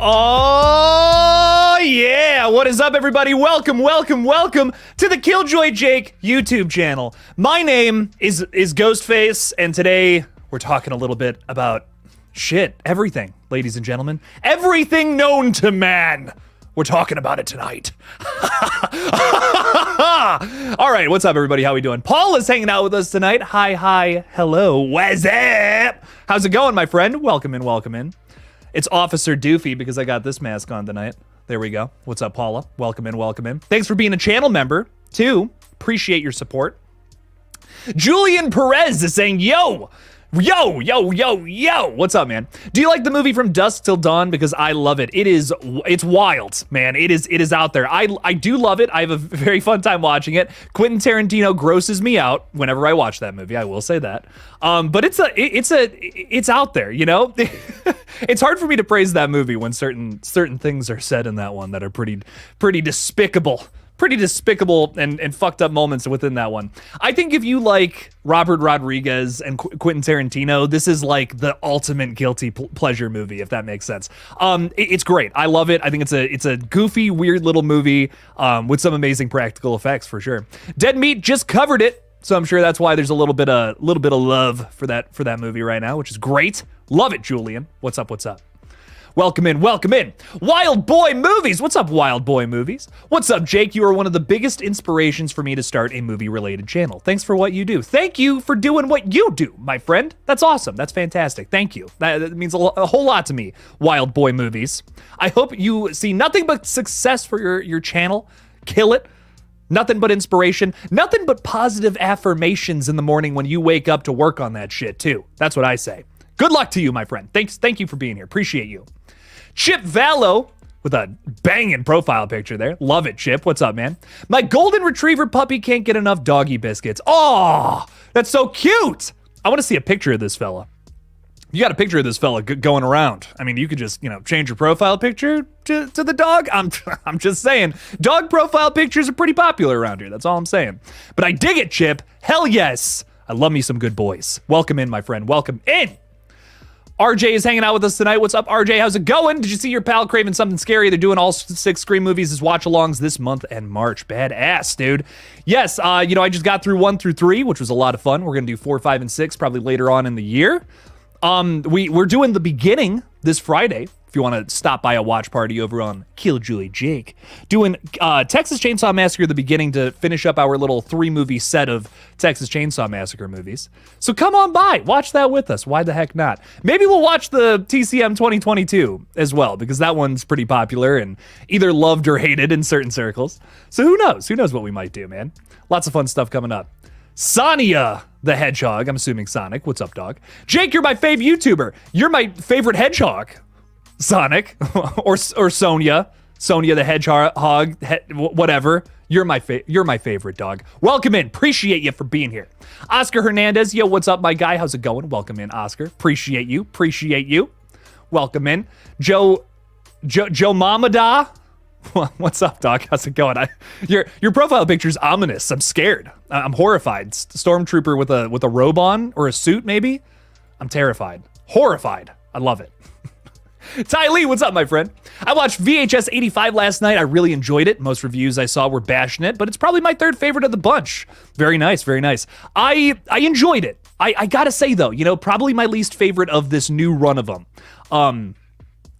Oh, yeah. What is up, everybody? Welcome to the KillJoy Jake YouTube channel. My name is Ghostface, and today we're talking a little bit about everything, ladies and gentlemen. Everything known to man. We're talking about it tonight. All right, what's up, everybody? How we doing? Paul is hanging out with us tonight. Hi, hello, what's up? How's it going, my friend? Welcome in. It's Officer Doofy because I got this mask on tonight. There we go. What's up, Paula? Welcome in. Thanks for being a channel member, too. Appreciate your support. Julian Perez is saying, yo. What's up, man? Do you like the movie From Dusk Till Dawn? Because I love it. It's wild, man. It is out there. I do love it. I have a very fun time watching it. Quentin Tarantino grosses me out whenever I watch that movie. I will say that. But it's out there, you know? It's hard for me to praise that movie when certain things are said in that one that are pretty despicable. Pretty despicable and fucked up moments within that one. I think if you like Robert Rodriguez and Quentin Tarantino, this is like the ultimate guilty pleasure movie, if that makes sense. It's great. I love it. I think it's a goofy, weird little movie with some amazing practical effects for sure. Dead Meat just covered it, so I'm sure that's why there's a little bit of love for that movie right now, which is great. Love it, Julian. What's up? Welcome in. Wild Boy Movies. What's up, Wild Boy Movies? What's up, Jake? You are one of the biggest inspirations for me to start a movie-related channel. Thanks for what you do. Thank you for doing what you do, my friend. That's awesome. That's fantastic. Thank you. That means a whole lot to me, Wild Boy Movies. I hope you see nothing but success for your channel. Kill it. Nothing but inspiration. Nothing but positive affirmations in the morning when you wake up to work on that shit, too. That's what I say. Good luck to you, my friend. Thank you for being here. Appreciate you. Chip Vallow with a banging profile picture there. Love it, Chip. What's up, man? My golden retriever puppy can't get enough doggy biscuits. Oh, that's so cute. I want to see a picture of this fella. You got a picture of this fella going around. I mean, you could just, change your profile picture to the dog. I'm just saying, dog profile pictures are pretty popular around here. That's all I'm saying. But I dig it, Chip. Hell yes. I love me some good boys. Welcome in, my friend. Welcome in. RJ is hanging out with us tonight. What's up, RJ? How's it going? Did you see your pal craving something scary? They're doing all 6 Scream movies as watch-alongs this month and March. Badass, dude. Yes, I just got through 1 through 3, which was a lot of fun. We're going to do 4, 5, and 6 probably later on in the year. We're doing The Beginning this Friday. If you want to stop by a watch party over on KillJoy Jake. Doing Texas Chainsaw Massacre The Beginning to finish up our little 3-movie set of Texas Chainsaw Massacre movies. So come on by, watch that with us. Why the heck not? Maybe we'll watch the TCM 2022 as well, because that one's pretty popular and either loved or hated in certain circles. So who knows? Who knows what we might do, man? Lots of fun stuff coming up. Sonia the Hedgehog. I'm assuming Sonic. What's up, dog? Jake, you're my fave YouTuber. You're my favorite hedgehog. Sonic or Sonia the Hedgehog, whatever. You're my favorite dog. Welcome in. Appreciate you for being here. Oscar Hernandez, yo, what's up, my guy? How's it going? Welcome in, Oscar. Appreciate you. Welcome in. Joe Mamada. What's up, dog? How's it going? Your profile picture's ominous. I'm scared. I'm horrified. Stormtrooper with a robe on or a suit, maybe. I'm terrified. Horrified. I love it. Ty Lee, what's up, my friend? I watched VHS 85 last night. I really enjoyed it. Most reviews I saw were bashing it, but it's probably my 3rd favorite of the bunch. Very nice. I enjoyed it. I gotta say, though, probably my least favorite of this new run of them.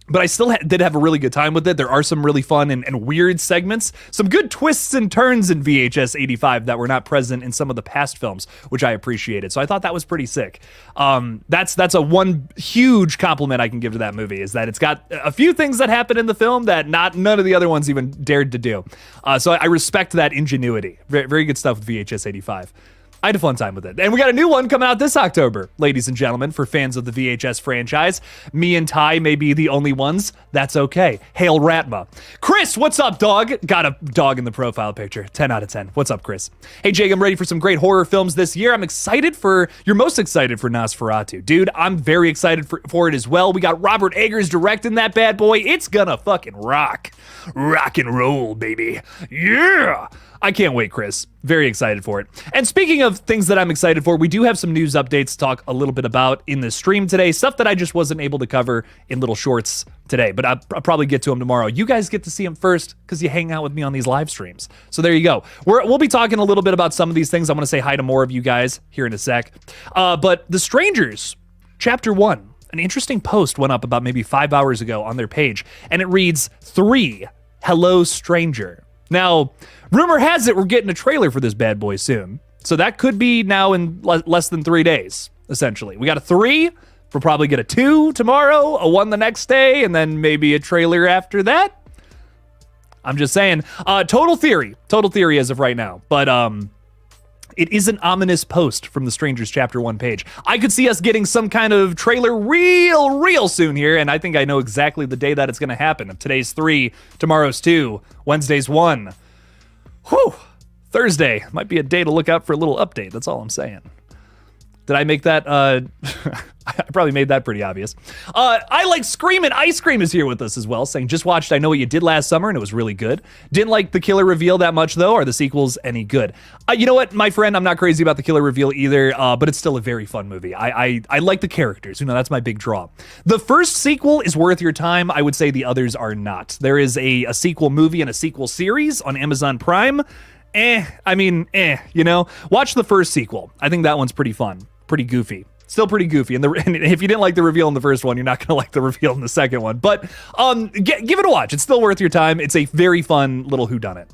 But I still did have a really good time with it. There are some really fun and weird segments. Some good twists and turns in VHS 85 that were not present in some of the past films, which I appreciated. So I thought that was pretty sick. That's a one huge compliment I can give to that movie, is that it's got a few things that happen in the film that none of the other ones even dared to do. So I respect that ingenuity. Very, very good stuff with VHS 85. I had a fun time with it. And we got a new one coming out this October, ladies and gentlemen, for fans of the VHS franchise. Me and Ty may be the only ones. That's okay. Hail Ratma. Chris, what's up, dog? Got a dog in the profile picture. 10 out of 10. What's up, Chris? Hey, Jake, I'm ready for some great horror films this year. You're most excited for Nosferatu. Dude, I'm very excited for it as well. We got Robert Eggers directing that bad boy. It's gonna fucking rock. Rock and roll, baby. Yeah! I can't wait, Chris. Very excited for it. And speaking of of things that I'm excited for. We do have some news updates to talk a little bit about in this stream today. Stuff that I just wasn't able to cover in little shorts today, but I'll probably get to them tomorrow. You guys get to see them first because you hang out with me on these live streams. So there you go. We'll be talking a little bit about some of these things. I'm going to say hi to more of you guys here in a sec. But The Strangers, Chapter 1. An interesting post went up about maybe 5 hours ago on their page, and it reads, 3, hello, stranger. Now, rumor has it we're getting a trailer for this bad boy soon. So that could be now in less than 3 days, essentially. We got a 3, we'll probably get a 2 tomorrow, a 1 the next day, and then maybe a trailer after that. I'm just saying, total theory as of right now. But it is an ominous post from the Strangers Chapter 1 page. I could see us getting some kind of trailer real soon here, and I think I know exactly the day that it's going to happen. If today's 3, tomorrow's 2, Wednesday's 1. Whew. Thursday might be a day to look out for a little update. That's all I'm saying. Did I make that? I probably made that pretty obvious. I Like Screamin' Ice Cream is here with us as well, saying, just watched I Know What You Did Last Summer, and it was really good. Didn't like the killer reveal that much, though. Are the sequels any good? You know what, my friend? I'm not crazy about the killer reveal either, but it's still a very fun movie. I like the characters. You know, that's my big draw. The first sequel is worth your time. I would say the others are not. There is a sequel movie and a sequel series on Amazon Prime. You know? Watch the first sequel. I think that one's pretty fun. Pretty goofy. Still pretty goofy. And if you didn't like the reveal in the first one, you're not going to like the reveal in the second one. But give it a watch. It's still worth your time. It's a very fun little whodunit.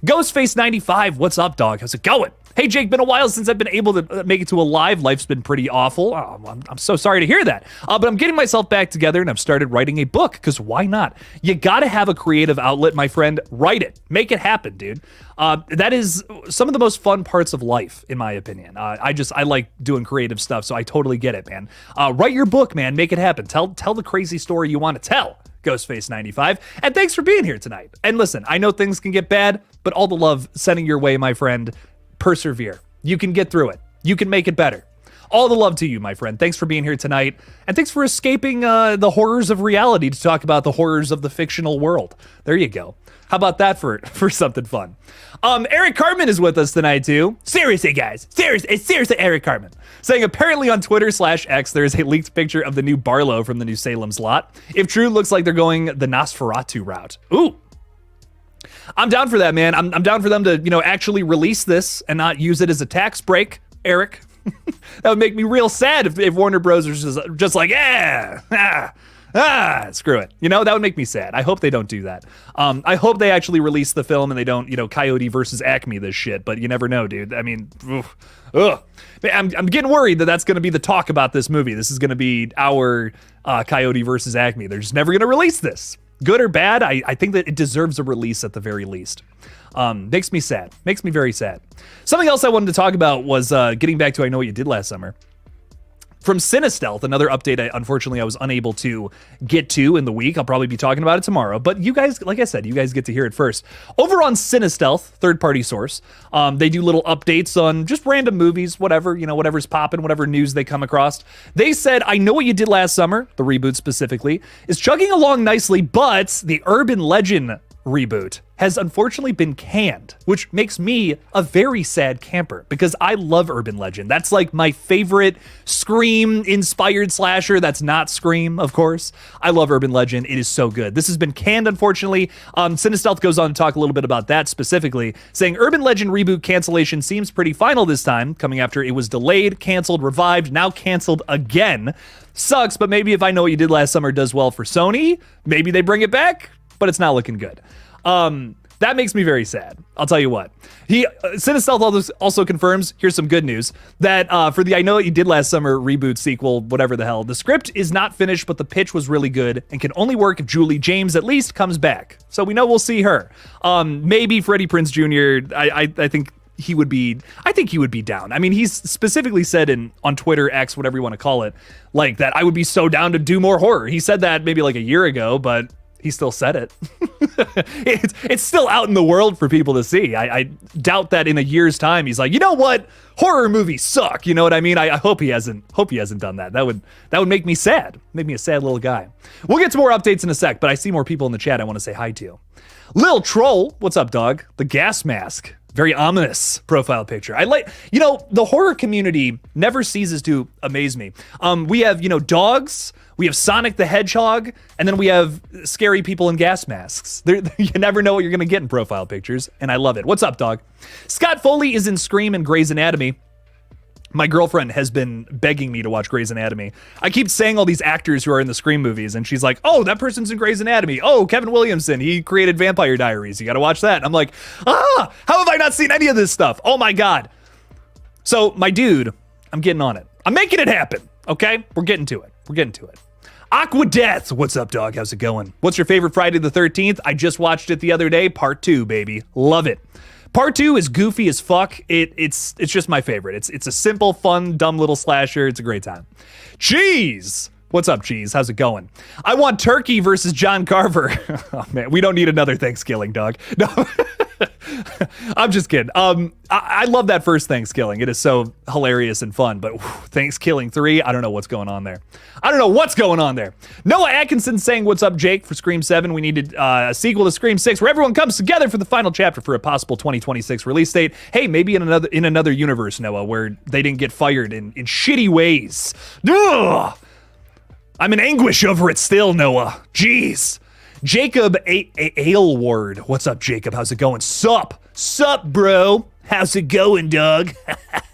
Ghostface 95, what's up, dog? How's it going? Hey, Jake, been a while since I've been able to make it to a live. Life's been pretty awful. Oh, I'm so sorry to hear that. But I'm getting myself back together, and I've started writing a book, because why not? You got to have a creative outlet, my friend. Write it. Make it happen, dude. That is some of the most fun parts of life, in my opinion. I like doing creative stuff, so I totally get it, man. Write your book, man. Make it happen. Tell the crazy story you want to tell. Ghostface 95, and thanks for being here tonight. And listen, I know things can get bad, but all the love sending your way, my friend. Persevere. You can get through it. You can make it better. All the love to you, my friend. Thanks for being here tonight, and thanks for escaping the horrors of reality to talk about the horrors of the fictional world. There you go. How about that for something fun? Eric Cartman is with us tonight too. Seriously, guys. Seriously, Eric Cartman. Saying apparently on Twitter/X, there is a leaked picture of the new Barlow from the new Salem's Lot. If true, looks like they're going the Nosferatu route. Ooh. I'm down for that, man. I'm down for them to, actually release this and not use it as a tax break, Eric. That would make me real sad if Warner Bros. is just like, screw it. That would make me sad. I hope they don't do that. I hope they actually release the film and they don't, Coyote versus Acme this shit, but you never know, dude. I mean, ugh. I'm getting worried that that's going to be the talk about this movie. This is going to be our Coyote versus Acme. They're just never going to release this. Good or bad, I think that it deserves a release at the very least. Makes me sad. Makes me very sad. Something else I wanted to talk about was getting back to I Know What You Did Last Summer. From Cinestealth, another update unfortunately I was unable to get to in the week. I'll probably be talking about it tomorrow. But you guys, like I said, you guys get to hear it first. Over on Cinestealth, third-party source, they do little updates on just random movies, whatever, whatever's popping, whatever news they come across. They said, I Know What You Did Last Summer, the reboot specifically, is chugging along nicely, but the Urban Legend reboot has unfortunately been canned, which makes me a very sad camper because I love Urban Legend. That's like my favorite Scream-inspired slasher. That's not Scream, of course. I love Urban Legend. It is so good. This has been canned, unfortunately. Cinestealth goes on to talk a little bit about that specifically, saying Urban Legend reboot cancellation seems pretty final this time, coming after it was delayed, canceled, revived, now canceled again. Sucks, but maybe if I Know What You Did Last Summer does well for Sony, maybe they bring it back, but it's not looking good. That makes me very sad. I'll tell you what. Cinestealth also confirms, here's some good news, that for the I Know What You Did Last Summer reboot sequel, whatever the hell, the script is not finished, but the pitch was really good and can only work if Julie James at least comes back. So we know we'll see her. Maybe Freddie Prinze Jr., I think he would be down. I mean, he's specifically said on Twitter, X, whatever you want to call it, like that I would be so down to do more horror. He said that maybe like a year ago, but he still said it. It's still out in the world for people to see. I doubt that in a year's time he's like, you know what, horror movies suck. You know what I mean? I hope he hasn't done that. That would make me sad. Make me a sad little guy. We'll get to more updates in a sec, but I see more people in the chat I want to say hi to. Lil Troll, what's up, dog? The gas mask. Very ominous profile picture. I like, the horror community never ceases to amaze me. We have, dogs, we have Sonic the Hedgehog, and then we have scary people in gas masks. You never know what you're gonna get in profile pictures, and I love it. What's up, dog? Scott Foley is in Scream and Grey's Anatomy. My girlfriend has been begging me to watch Grey's Anatomy. I keep saying all these actors who are in the Scream movies, and she's like, oh, that person's in Grey's Anatomy. Oh, Kevin Williamson, he created Vampire Diaries. You gotta watch that. I'm like, how have I not seen any of this stuff? Oh my God. So, my dude, I'm getting on it. I'm making it happen, okay? We're getting to it. Aqua Death, what's up, dog? How's it going? What's your favorite Friday the 13th? I just watched it the other day, part 2, baby. Love it. Part 2 is goofy as fuck. It's just my favorite. It's a simple, fun, dumb little slasher. It's a great time. Cheese! What's up, Cheese? How's it going? I want Turkey versus John Carver. Oh, man, we don't need another Thanksgiving, dog. No, I'm just kidding. I love that first Thanksgiving. It is so hilarious and fun, but Thanksgiving 3, I don't know what's going on there. Noah Atkinson saying, what's up, Jake, for Scream 7. We needed a sequel to Scream 6 where everyone comes together for the final chapter for a possible 2026 release date. Hey, maybe in another universe, Noah, where they didn't get fired in shitty ways. Ugh! I'm in anguish over it still, Noah. Jeez. Jacob Aylward. What's up, Jacob? How's it going? Sup, bro? How's it going, dog?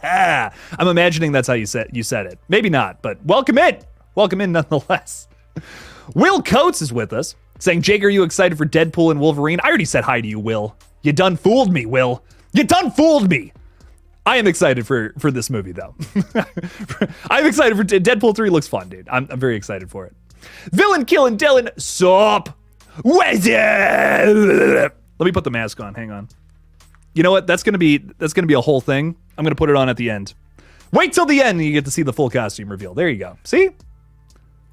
I'm imagining that's how you said it. Maybe not, but welcome in nonetheless. Will Coates is with us, saying, Jake, are you excited for Deadpool and Wolverine? I already said hi to you, Will. You done fooled me, Will. You done fooled me. I am excited for this movie, though. I'm excited for Deadpool 3. Looks fun, dude. I'm very excited for it. Villain Killing Dylan. Sup? What's up? Let me put the mask on. Hang on. You know what? That's gonna be a whole thing. I'm gonna put it on at the end. Wait till the end and you get to see the full costume reveal. There you go. See?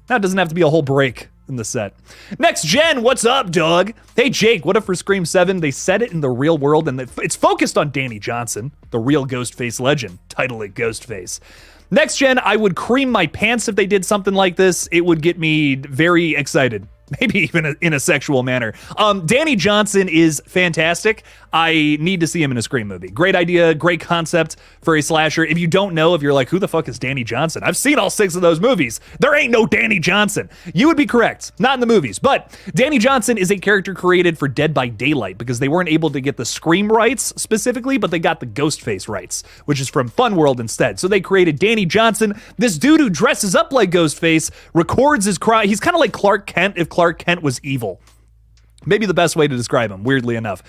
Now it doesn't have to be a whole break in the set. Next Gen, what's up, dog? Hey, Jake, what if for Scream 7 they set it in the real world and it's focused on Danny Johnson, the real Ghostface legend? Title it Ghostface. Next Gen, I would cream my pants if they did something like this. It would get me very excited. Maybe even in a sexual manner. Danny Johnson is fantastic. I need to see him in a Scream movie. Great idea, great concept for a slasher. If you don't know, if you're like, who the fuck is Danny Johnson? I've seen all 6 of those movies. There ain't no Danny Johnson. You would be correct. Not in the movies. But Danny Johnson is a character created for Dead by Daylight because they weren't able to get the Scream rights specifically, but they got the Ghostface rights, which is from Fun World instead. So they created Danny Johnson, this dude who dresses up like Ghostface, records his cry. He's kind of like Clark Kent if Clark Kent was evil. Maybe the best way to describe him, weirdly enough.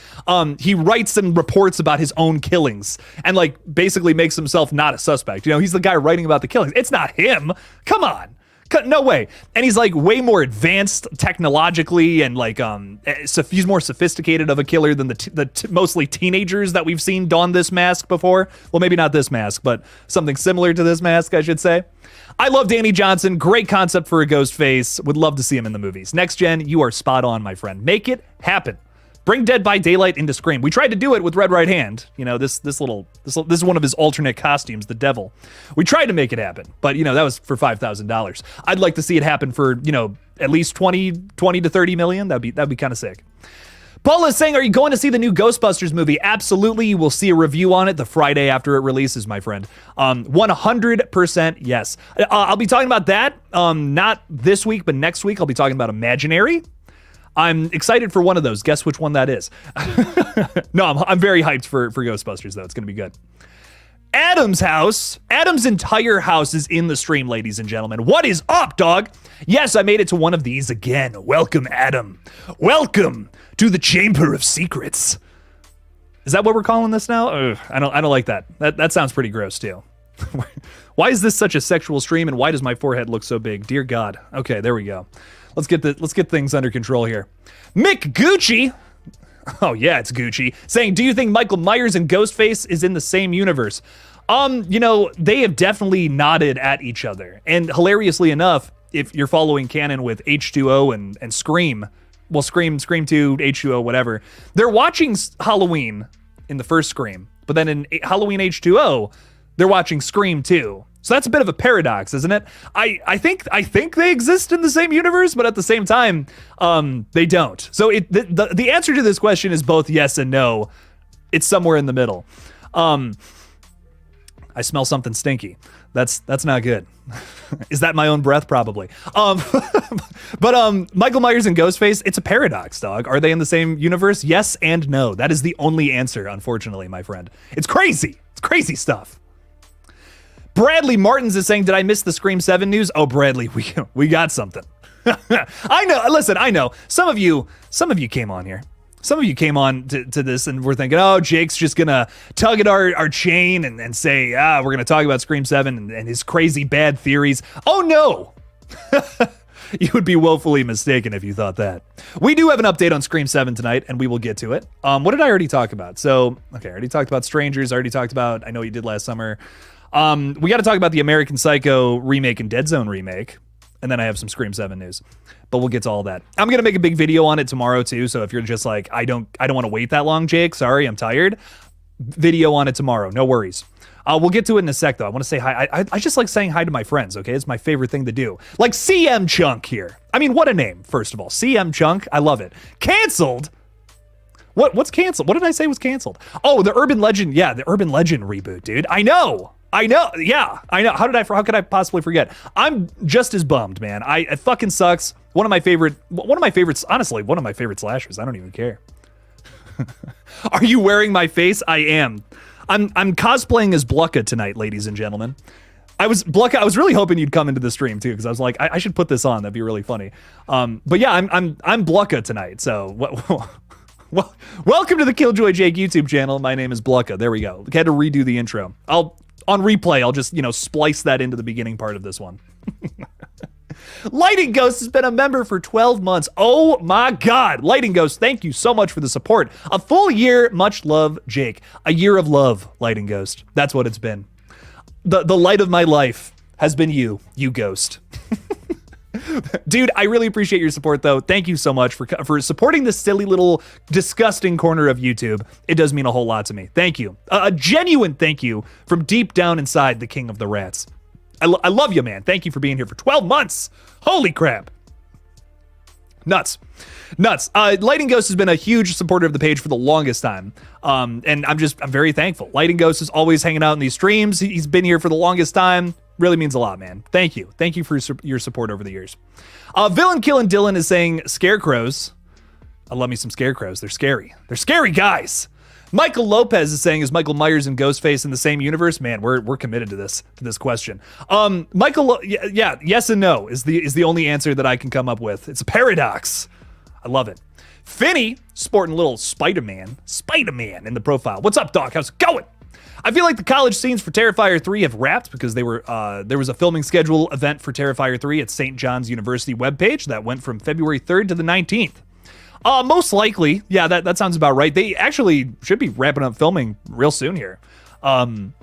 He writes and reports about his own killings and like basically makes himself not a suspect. He's the guy writing about the killings. It's not him. Come on. No way. And he's like way more advanced technologically and like he's more sophisticated of a killer than the mostly teenagers that we've seen don this mask before. Well, maybe not this mask, but something similar to this mask, I should say. I love Danny Johnson. Great concept for a ghost face. Would love to see him in the movies. Next Gen, you are spot on, my friend. Make it happen. Bring Dead by Daylight into Scream. We tried to do it with Red Right Hand. This is one of his alternate costumes, the devil. We tried to make it happen, but that was for $5,000. I'd like to see it happen for at least 20 to 30 million. That'd be kind of sick. Paula is saying, are you going to see the new Ghostbusters movie? Absolutely. You will see a review on it the Friday after it releases, my friend. 100% yes. I'll be talking about that, not this week, but next week. I'll be talking about Imaginary. I'm excited for one of those. Guess which one that is. No, I'm very hyped for Ghostbusters, though. It's going to be good. Adam's house. Adam's entire house is in the stream, ladies and gentlemen. What is up, dog? Yes, I made it to one of these again. Welcome, Adam. Welcome to the Chamber of Secrets. Is that what we're calling this now? Ugh, I don't like that. That sounds pretty gross, too. Why is this such a sexual stream, and why does my forehead look so big? Dear God. Okay, there we go. Let's get things under control here. Mick Gucci. Oh yeah, it's Gucci. Saying, do you think Michael Myers and Ghostface is in the same universe? They have definitely nodded at each other. And hilariously enough, if you're following canon with H2O and Scream, well, Scream 2, H2O, whatever, they're watching Halloween in the first Scream, but then in Halloween H2O, they're watching Scream 2. So that's a bit of a paradox, isn't it? I think they exist in the same universe, but at the same time, they don't. So the answer to this question is both yes and no. It's somewhere in the middle. I smell something stinky. That's not good. Is that my own breath? Probably. But Michael Myers and Ghostface, it's a paradox, dog. Are they in the same universe? Yes and no. That is the only answer, unfortunately, my friend. It's crazy. It's crazy stuff. Bradley Martins is saying, did I miss the Scream 7 news? Oh, Bradley, we got something. I know. Listen, I know. Some of you came on here. Some of you came on to this and were thinking, oh, Jake's just going to tug at our chain and say, we're going to talk about Scream 7 and his crazy bad theories. Oh, no. You would be woefully mistaken if you thought that. We do have an update on Scream 7 tonight, and we will get to it. What did I already talk about? So, okay, I already talked about Strangers. I already talked about I Know What You Did Last Summer. We got to talk about the American Psycho remake and Dead Zone remake. And then I have some Scream 7 news, but we'll get to all that. I'm going to make a big video on it tomorrow too. So if you're just like, I don't want to wait that long, Jake, sorry, I'm tired. Video on it tomorrow. No worries. We'll get to it in a sec though. I want to say hi. I just like saying hi to my friends. Okay. It's my favorite thing to do. Like CM Chunk here. I mean, what a name. First of all, CM Chunk. I love it. Canceled. What's canceled? What did I say was canceled? Oh, the Urban Legend. Yeah. The Urban Legend reboot, dude. I know. Yeah, I know. How could I possibly forget? I'm just as bummed, man. It fucking sucks. One of my favorites, honestly, one of my favorite slashers. I don't even care. Are you wearing my face? I am. I'm cosplaying as Blucka tonight, ladies and gentlemen. I was really hoping you'd come into the stream too, because I was like, I should put this on. That'd be really funny. But yeah, I'm Blucka tonight. So well, welcome to the KillJoy Jake YouTube channel. My name is Blucka. There we go. Had to redo the intro. On replay, I'll just, splice that into the beginning part of this one. Lighting Ghost has been a member for 12 months. Oh my God. Lighting Ghost, thank you so much for the support. A full year. Much love, Jake. A year of love, Lighting Ghost. That's what it's been. The light of my life has been you Ghost. Dude, I really appreciate your support, though. Thank you so much for supporting this silly little disgusting corner of YouTube. It does mean a whole lot to me. Thank you. A genuine thank you from deep down inside the King of the Rats. I love you, man. Thank you for being here for 12 months. Holy crap. Nuts. Lighting Ghost has been a huge supporter of the page for the longest time. And I'm very thankful. Lighting Ghost is always hanging out in these streams. He's been here for the longest time. Really means a lot, man. Thank you. Thank you for your support over the years. Villain Killin' Dylan is saying scarecrows. I love me some scarecrows. They're scary. They're scary guys. Michael Lopez is saying, is Michael Myers and Ghostface in the same universe? Man, we're committed to this question. Michael, yeah, yes and no is the only answer that I can come up with. It's a paradox. I love it. Finney sporting little Spider-Man in the profile. What's up, Doc? How's it going? I feel like the college scenes for Terrifier 3 have wrapped because there was a filming schedule event for Terrifier 3 at St. John's University webpage that went from February 3rd to the 19th. Most likely, yeah, that sounds about right. They actually should be wrapping up filming real soon here. From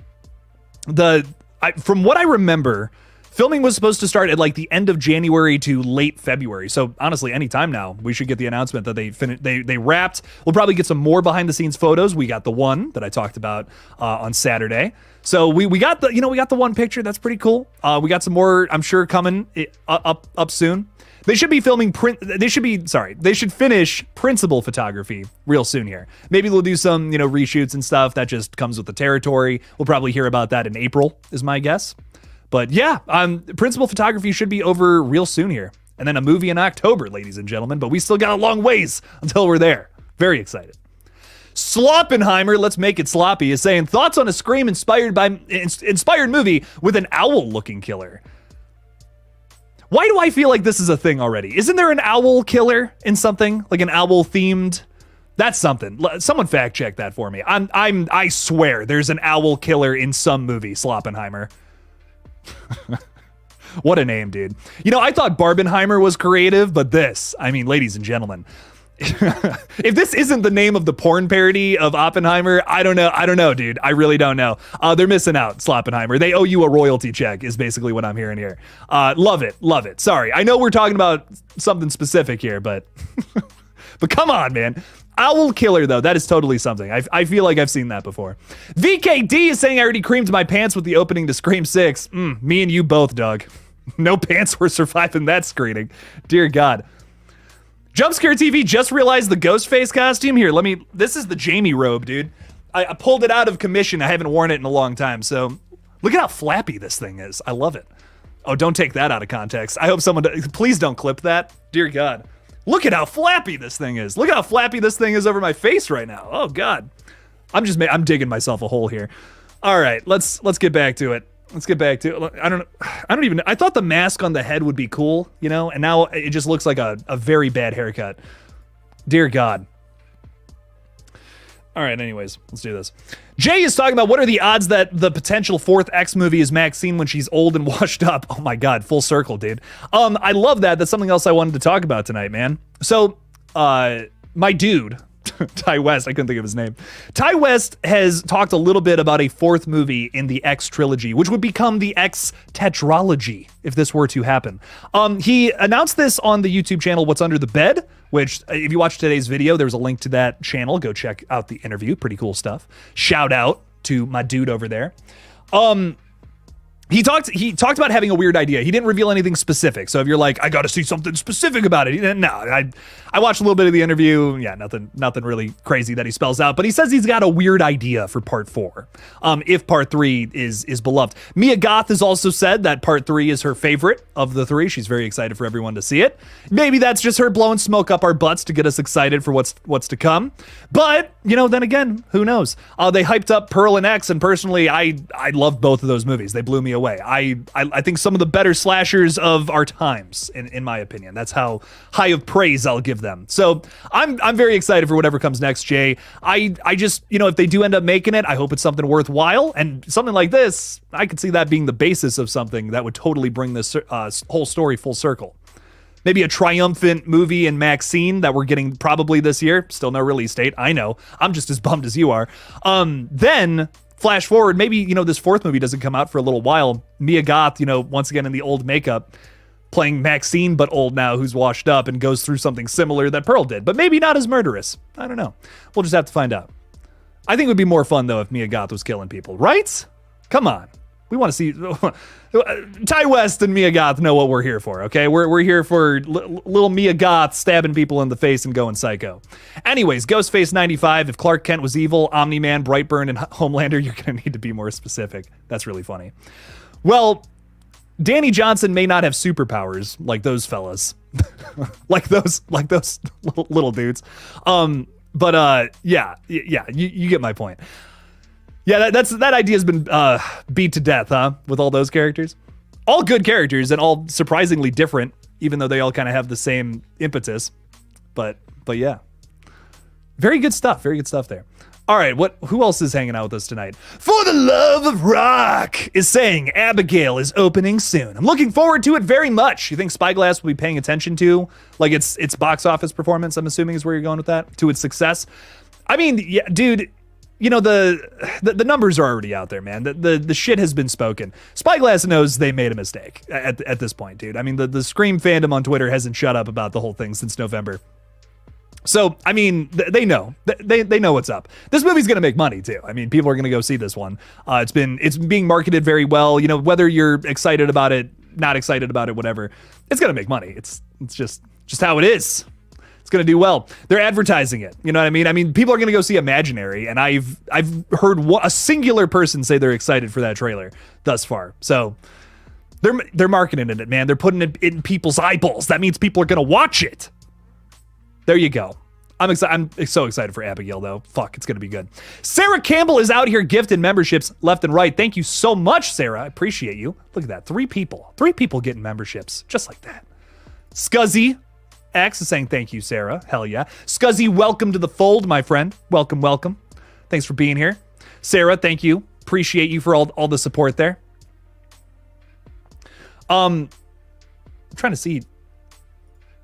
what I remember, filming was supposed to start at like the end of January to late February. So honestly, anytime now, we should get the announcement that they wrapped. We'll probably get some more behind the scenes photos. We got the one that I talked about on Saturday. So we got the one picture. That's pretty cool. We got some more, I'm sure, coming up soon. They should finish principal photography real soon here. Maybe they'll do some, reshoots and stuff. That just comes with the territory. We'll probably hear about that in April, is my guess. But yeah, principal photography should be over real soon here. And then a movie in October, ladies and gentlemen. But we still got a long ways until we're there. Very excited. Sloppenheimer, let's make it sloppy, is saying, thoughts on a Scream inspired movie with an owl-looking killer. Why do I feel like this is a thing already? Isn't there an owl killer in something? Like an owl themed? That's something. Someone fact check that for me. I swear there's an owl killer in some movie, Sloppenheimer. What a name, dude. I thought Barbenheimer was creative, but ladies and gentlemen, if this isn't the name of the porn parody of Oppenheimer, I don't know, dude. I really don't know. They're missing out, Sloppenheimer. They owe you a royalty check is basically what I'm hearing here. Love it. Sorry. I know we're talking about something specific here, but but come on, man. Owl killer, though, that is totally something. I feel like I've seen that before. VKD is saying I already creamed my pants with the opening to Scream 6. Me and you both, Doug. No pants were surviving that screening. Dear God. Jumpscare TV just realized the Ghostface costume. Here, this is the Jamie robe, dude. I pulled it out of commission. I haven't worn it in a long time. So look at how flappy this thing is. I love it. Oh, don't take that out of context. I hope someone, please don't clip that. Dear God. Look at how flappy this thing is. Look at how flappy this thing is over my face right now. Oh God. I'm digging myself a hole here. All right, let's get back to it. Let's get back to it. I thought the mask on the head would be cool, you know, and now it just looks like a very bad haircut. Dear God. All right, anyways, let's do this. Jay is talking about what are the odds that the potential fourth X movie is Maxine when she's old and washed up. Oh my God, full circle, dude. I love that. That's something else I wanted to talk about tonight, man. So, my dude, Ty West, I couldn't think of his name. Ty West has talked a little bit about a fourth movie in the X trilogy, which would become the X tetralogy if this were to happen. He announced this on the YouTube channel What's Under the Bed, which if you watch today's video, there's a link to that channel. Go check out the interview. Pretty cool stuff. Shout out to my dude over there. He talked about having a weird idea. He didn't reveal anything specific. So if you're like, I got to see something specific about it. No, I watched a little bit of the interview. Yeah, nothing really crazy that he spells out. But he says he's got a weird idea for part 4. If part 3 is beloved. Mia Goth has also said that part 3 is her favorite of the 3. She's very excited for everyone to see it. Maybe that's just her blowing smoke up our butts to get us excited for what's to come. But, you know, then again, who knows? They hyped up Pearl and X, and personally, I loved both of those movies. They blew me away. I think some of the better slashers of our times, in my opinion. That's how high of praise I'll give them. So I'm very excited for whatever comes next, Jay. I just, you know, if they do end up making it, I hope it's something worthwhile. And something like this, I could see that being the basis of something that would totally bring this whole story full circle. Maybe a triumphant movie in Maxine that we're getting probably this year. Still no release date. I know. I'm just as bummed as you are. Then flash forward, maybe, you know, this fourth movie doesn't come out for a little while. Mia Goth, you know, once again in the old makeup, playing Maxine, but old now, who's washed up and goes through something similar that Pearl did, but maybe not as murderous. I don't know. We'll just have to find out. I think it would be more fun, though, if Mia Goth was killing people, right? Come on. We want to see... Ty West and Mia Goth know what we're here for, okay? We're here for little Mia Goth stabbing people in the face and going psycho. Anyways, Ghostface 95, if Clark Kent was evil, Omni-Man, Brightburn, and Homelander, you're going to need to be more specific. That's really funny. Well, Danny Johnson may not have superpowers like those fellas. like those little dudes. But yeah, you get my point. Yeah, that idea's been beat to death, huh? With all those characters. All good characters and all surprisingly different, even though they all kind of have the same impetus. But yeah. Very good stuff there. All right, who else is hanging out with us tonight? For the Love of Rock is saying Abigail is opening soon. I'm looking forward to it very much. You think Spyglass will be paying attention to like its box office performance, I'm assuming is where you're going with that, to its success? I mean, yeah, dude, you know, the numbers are already out there, man. The shit has been spoken. Spyglass knows they made a mistake at this point, dude. I mean, the Scream fandom on Twitter hasn't shut up about the whole thing since November. So, I mean, they know. They know what's up. This movie's going to make money, too. I mean, people are going to go see this one. It's being marketed very well. You know, whether you're excited about it, not excited about it, whatever, it's going to make money. It's just how it is. It's going to do well. They're advertising it. You know what I mean? I mean, people are going to go see Imaginary, and I've heard a singular person say they're excited for that trailer thus far. So they're marketing it, man. They're putting it in people's eyeballs. That means people are going to watch it. There you go. I'm so excited for Abigail, though. Fuck, it's going to be good. Sarah Campbell is out here gifting memberships left and right. Thank you so much, Sarah. I appreciate you. Look at that. 3 people getting memberships just like that. Scuzzy X is saying thank you, Sarah. Hell yeah. Scuzzy, welcome to the fold, my friend. Welcome. Thanks for being here. Sarah, thank you. Appreciate you for all the support there. I'm trying to see.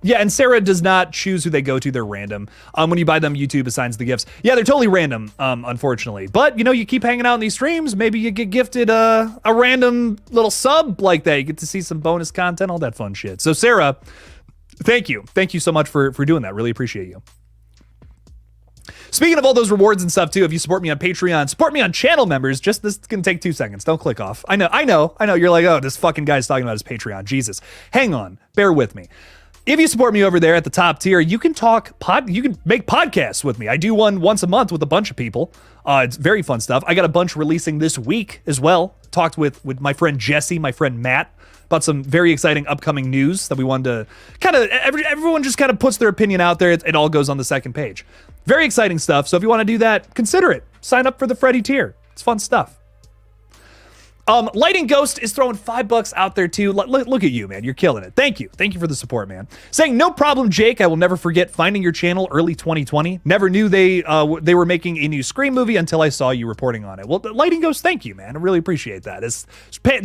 Yeah, and Sarah does not choose who they go to. They're random. When you buy them, YouTube assigns the gifts. Yeah, they're totally random, unfortunately. But, you know, you keep hanging out in these streams, maybe you get gifted a random little sub like that. You get to see some bonus content, all that fun shit. So, Sarah, thank you. Thank you so much for doing that. Really appreciate you. Speaking of all those rewards and stuff, too, if you support me on Patreon, support me on channel members. Just this can take 2 seconds. Don't click off. I know. You're like, oh, this fucking guy's talking about his Patreon. Jesus. Hang on. Bear with me. If you support me over there at the top tier, you can you can make podcasts with me. I do one once a month with a bunch of people. It's very fun stuff. I got a bunch releasing this week as well. Talked with my friend Jesse, my friend Matt, about some very exciting upcoming news that we wanted to kind of, everyone just kind of puts their opinion out there. It all goes on the second page. Very exciting stuff. So if you want to do that, consider it. Sign up for the Freddy tier. It's fun stuff. Lighting Ghost is throwing $5 out there too. Look at you, man. You're killing it. Thank you. Thank you for the support, man. Saying, no problem, Jake. I will never forget finding your channel early 2020. Never knew they were making a new Scream movie until I saw you reporting on it. Well, Lighting Ghost, thank you, man. I really appreciate that. This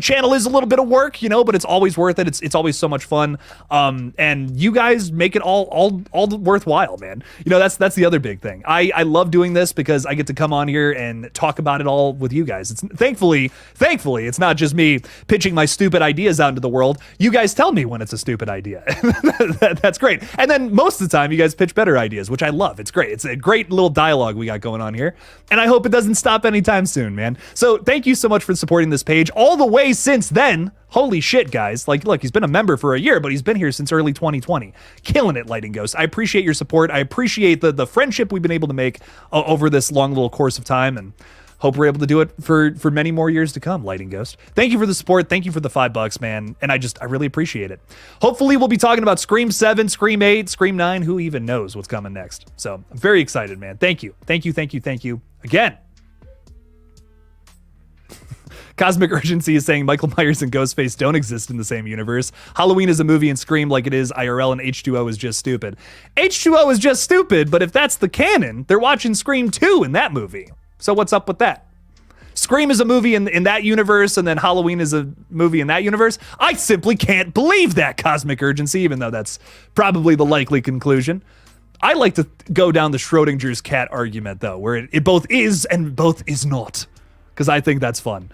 channel is a little bit of work, but it's always worth it. It's always so much fun. And you guys make it all worthwhile, man. That's the other big thing. I love doing this because I get to come on here and talk about it all with you guys. It's thankfully, it's not just me pitching my stupid ideas out into the world. You guys tell me when it's a stupid idea. That's great. And then most of the time, you guys pitch better ideas, which I love. It's great. It's a great little dialogue we got going on here. And I hope it doesn't stop anytime soon, man. So thank you so much for supporting this page all the way since then. Holy shit, guys. Look, he's been a member for a year, but he's been here since early 2020. Killing it, Lighting Ghost. I appreciate your support. I appreciate the friendship we've been able to make over this long little course of time, and hope we're able to do it for many more years to come, Lighting Ghost. Thank you for the support. Thank you for the $5, man. And I really appreciate it. Hopefully we'll be talking about Scream 7, Scream 8, Scream 9. Who even knows what's coming next? So I'm very excited, man. Thank you. Thank you, thank you, thank you again. Cosmic Urgency is saying Michael Myers and Ghostface don't exist in the same universe. Halloween is a movie and Scream like it is IRL, and H2O is just stupid. H2O is just stupid, but if that's the canon, they're watching Scream 2 in that movie. So what's up with that? Scream is a movie in that universe, and then Halloween is a movie in that universe. I simply can't believe that, Cosmic Urgency, even though that's probably the likely conclusion. I like to go down the Schrodinger's cat argument, though, where it both is and both is not, because I think that's fun.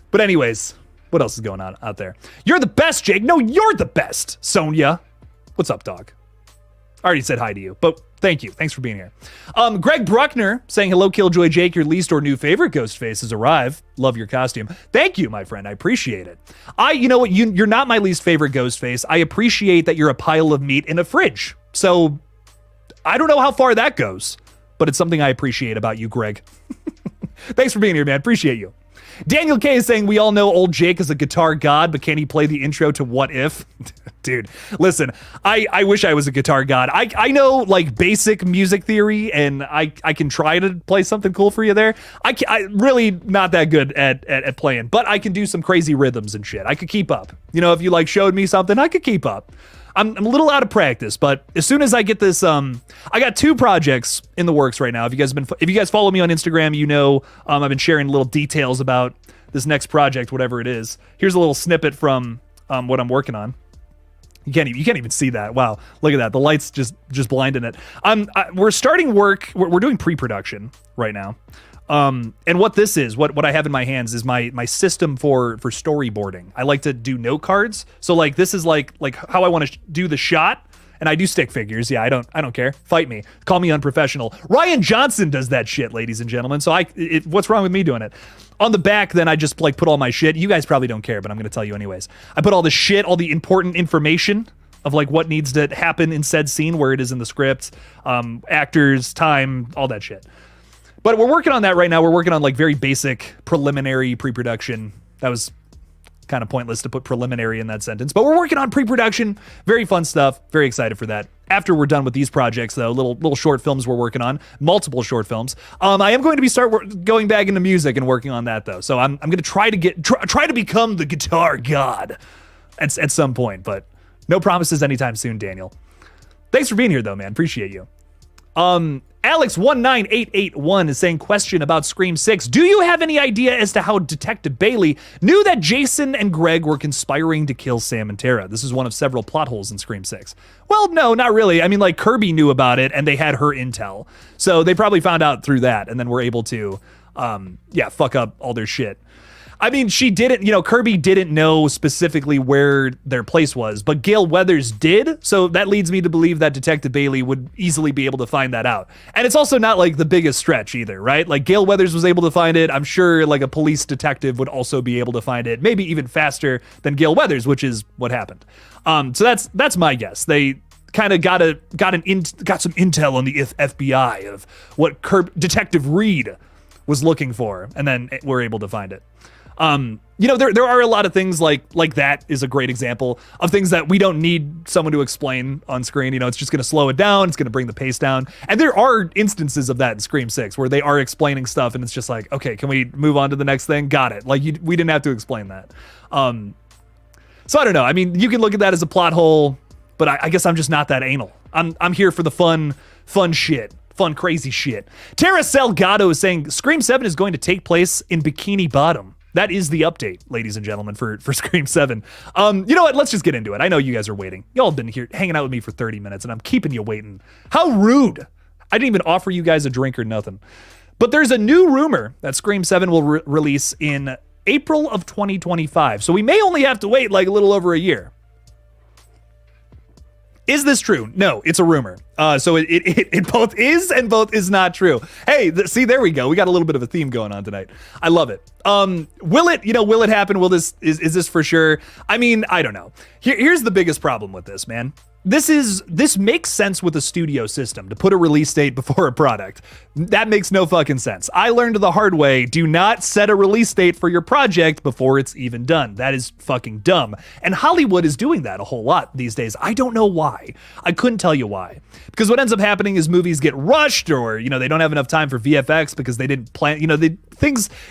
But anyways, what else is going on out there? You're the best, Jake. No, you're the best, Sonia. What's up, dog? I already said hi to you, but thank you. Thanks for being here. Greg Bruckner saying, hello, KillJoy Jake. Your least or new favorite Ghostface has arrived. Love your costume. Thank you, my friend. I appreciate it. You know what? You're not my least favorite Ghostface. I appreciate that you're a pile of meat in a fridge. So I don't know how far that goes, but it's something I appreciate about you, Greg. Thanks for being here, man. Appreciate you. Daniel K is saying, we all know old Jake is a guitar god, but can he play the intro to What If? Dude, listen, I wish I was a guitar god. I know like basic music theory, and I can try to play something cool for you there. I really not that good at playing, but I can do some crazy rhythms and shit. I could keep up. If you like showed me something, I could keep up. I'm a little out of practice, but as soon as I get this, I got 2 projects in the works right now. If you guys follow me on Instagram, I've been sharing little details about this next project, whatever it is. Here's a little snippet from what I'm working on. You can't even see that. Wow, look at that. The light's just blinding it. We're starting work. We're doing pre-production right now. And what this is, what I have in my hands is my system for storyboarding. I like to do note cards. So like this is like how I want to do the shot. And I do stick figures. Yeah, I don't care. Fight me. Call me unprofessional. Ryan Johnson does that shit, ladies and gentlemen. So what's wrong with me doing it? On the back, then I just like put all my shit. You guys probably don't care, but I'm going to tell you anyways. I put all the shit, all the important information of like what needs to happen in said scene, where it is in the script, actors, time, all that shit. But we're working on that right now. We're working on like very basic preliminary pre-production. That was kind of pointless to put preliminary in that sentence, but we're working on pre-production. Very fun stuff. Very excited for that. After we're done with these projects, though, little short films we're working on, multiple short films. I am going to be going back into music and working on that, though. So I'm going to try to become the guitar god at some point, but no promises anytime soon, Daniel. Thanks for being here, though, man. Appreciate you. Alex19881 is saying, question about Scream 6. Do you have any idea as to how Detective Bailey knew that Jason and Greg were conspiring to kill Sam and Tara? This is one of several plot holes in Scream 6. Well, no, not really. I mean, like, Kirby knew about it and they had her intel. So they probably found out through that and then were able to yeah, fuck up all their shit. I mean, she didn't, Kirby didn't know specifically where their place was, but Gale Weathers did. So that leads me to believe that Detective Bailey would easily be able to find that out. And it's also not like the biggest stretch either, right? Like Gale Weathers was able to find it. I'm sure like a police detective would also be able to find it, maybe even faster than Gale Weathers, which is what happened. So that's my guess. They kind of got some intel on the FBI of what Detective Reed was looking for, and then we're able to find it. There are a lot of things like that is a great example of things that we don't need someone to explain on screen. It's just going to slow it down. It's going to bring the pace down. And there are instances of that in Scream 6 where they are explaining stuff and it's just like, okay, can we move on to the next thing? Got it. Like we didn't have to explain that. So I don't know. I mean, you can look at that as a plot hole, but I guess I'm just not that anal. I'm here for the fun shit. Fun, crazy shit. Tara Salgado is saying Scream 7 is going to take place in Bikini Bottom. That is the update, ladies and gentlemen, for Scream 7. You know what? Let's just get into it. I know you guys are waiting. Y'all have been here hanging out with me for 30 minutes, and I'm keeping you waiting. How rude. I didn't even offer you guys a drink or nothing. But there's a new rumor that Scream 7 will release in April of 2025. So we may only have to wait like a little over a year. Is this true? No, it's a rumor. So it both is and both is not true. Hey, see, there we go. We got a little bit of a theme going on tonight. I love it. Will it happen? Is this for sure? I mean, I don't know. Here's the biggest problem with this, man. This makes sense with a studio system to put a release date before a product. That makes no fucking sense. I learned the hard way. Do not set a release date for your project before it's even done. That is fucking dumb. And Hollywood is doing that a whole lot these days. I don't know why. I couldn't tell you why. Because what ends up happening is movies get rushed, or, they don't have enough time for VFX because they didn't plan,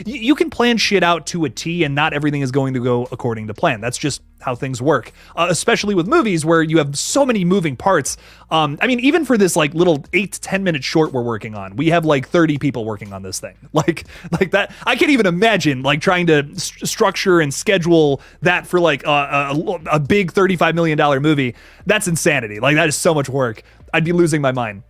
you can plan shit out to a T and not everything is going to go according to plan. That's just how things work, especially with movies where you have so many moving parts. I mean, even for this like little 8 to 10 minute short we're working on, we have like 30 people working on this thing. Like that. I can't even imagine like trying to structure and schedule that for like a big $35 million movie. That's insanity. Like that is so much work. I'd be losing my mind.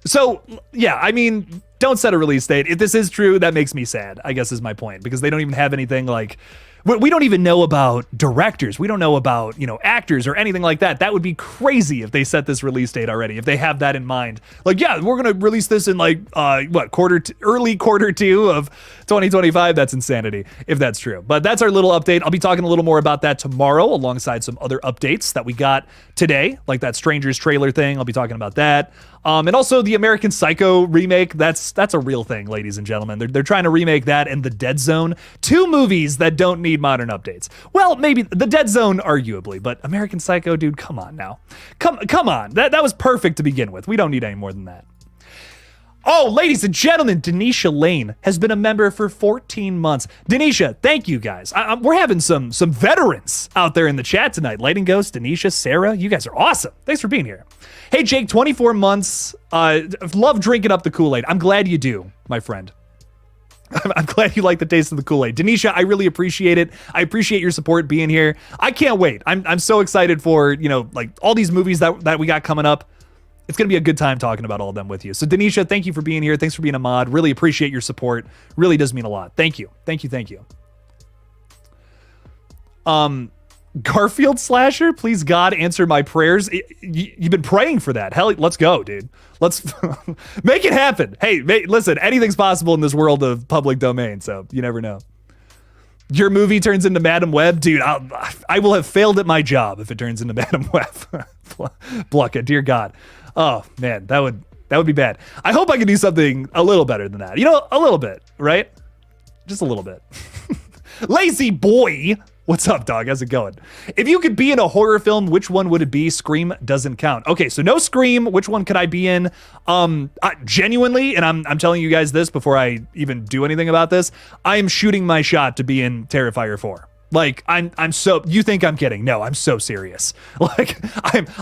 So yeah, I mean, don't set a release date. If this is true, that makes me sad, I guess is my point, because they don't even have anything like, we don't even know about directors. We don't know about, actors or anything like that. That would be crazy if they set this release date already, if they have that in mind. Like, yeah, we're going to release this in like, early quarter 2 of 2025. That's insanity if that's true. But that's our little update. I'll be talking a little more about that tomorrow alongside some other updates that we got today, like that Strangers trailer thing. I'll be talking about that. And also the American Psycho remake. That's a real thing, ladies and gentlemen. They're trying to remake that and The Dead Zone. 2 movies that don't need modern updates. Well, maybe The Dead Zone, arguably, but American Psycho, dude, come on now. Come on. That was perfect to begin with. We don't need any more than that. Oh, ladies and gentlemen, Denisha Lane has been a member for 14 months. Denisha, thank you guys. We're having some veterans out there in the chat tonight. Lighting Ghost, Denisha, Sarah, you guys are awesome. Thanks for being here. Hey, Jake, 24 months. Love drinking up the Kool-Aid. I'm glad you do, my friend. I'm glad you like the taste of the Kool-Aid. Denisha, I really appreciate it. I appreciate your support being here. I can't wait. I'm so excited for, like all these movies that we got coming up. It's going to be a good time talking about all of them with you. So Denisha, thank you for being here. Thanks for being a mod. Really appreciate your support. Really does mean a lot. Thank you. Thank you. Garfield slasher, please God answer my prayers. You've been praying for that. Hell, let's go, dude. Let's make it happen. Hey, listen, anything's possible in this world of public domain, so you never know. Your movie turns into Madam Web, dude. I will have failed at my job if it turns into Madam Web. Blucka, dear God. Oh man, that would be bad. I hope I can do something a little better than that. A little bit, right? Just a little bit. Lazy boy. What's up, dog? How's it going? If you could be in a horror film, which one would it be? Scream doesn't count. Okay, so no Scream. Which one could I be in? Genuinely, and I'm telling you guys this before I even do anything about this, I am shooting my shot to be in Terrifier 4. Like, I'm so, you think I'm kidding? No, I'm so serious. Like,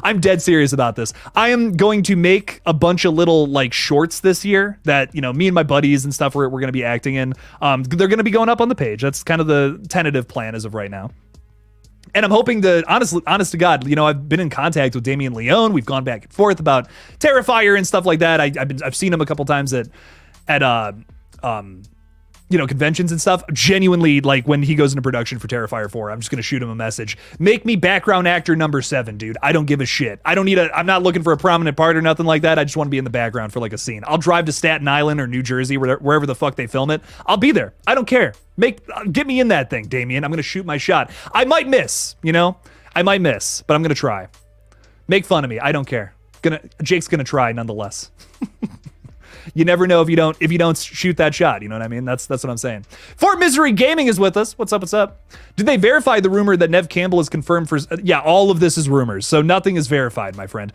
I'm dead serious about this. I am going to make a bunch of little like shorts this year that, me and my buddies and stuff we're going to be acting in. They're going to be going up on the page. That's kind of the tentative plan as of right now. And I'm hoping to, honest to God, I've been in contact with Damien Leone. We've gone back and forth about Terrifier and stuff like that. I've seen him a couple times at conventions and stuff. Genuinely, like when he goes into production for Terrifier 4, I'm just gonna shoot him a message. Make me background actor number 7, dude. I don't give a shit. I'm not looking for a prominent part or nothing like that. I just want to be in the background for like a scene. I'll drive to Staten Island or New Jersey, wherever the fuck they film it. I'll be there. I don't care. Get me in that thing, Damien. I'm gonna shoot my shot. I might miss, I might miss, but I'm gonna try. Make fun of me. I don't care. Jake's gonna try nonetheless. You never know if you don't shoot that shot. You know what I mean? That's what I'm saying. Fort Misery Gaming is with us. What's up? What's up? Did they verify the rumor that Nev Campbell is confirmed for? Yeah, all of this is rumors, so nothing is verified, my friend.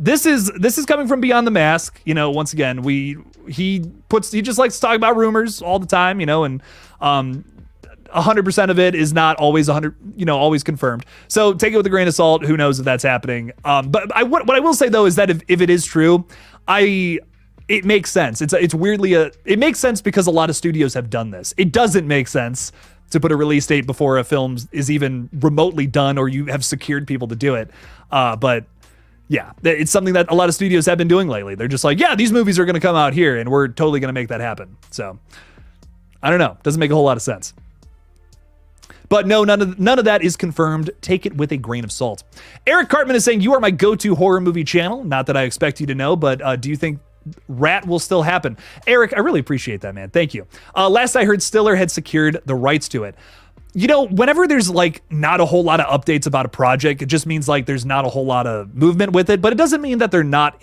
This is coming from Beyond the Mask. Once again, he just likes to talk about rumors all the time. And 100% of it is not always always confirmed. So take it with a grain of salt. Who knows if that's happening? But what I will say though is that if it is true, it makes sense. It's weirdly it makes sense because a lot of studios have done this. It doesn't make sense to put a release date before a film is even remotely done or you have secured people to do it. But yeah, it's something that a lot of studios have been doing lately. They're just like, yeah, these movies are going to come out here and we're totally going to make that happen. So I don't know. Doesn't make a whole lot of sense. But no, none of that is confirmed. Take it with a grain of salt. Eric Cartman is saying, you are my go-to horror movie channel. Not that I expect you to know, but do you think Rat will still happen? Eric, I really appreciate that, man. Thank you. Last I heard, Stiller had secured the rights to it. Whenever there's like not a whole lot of updates about a project, it just means like there's not a whole lot of movement with it, but it doesn't mean that they're not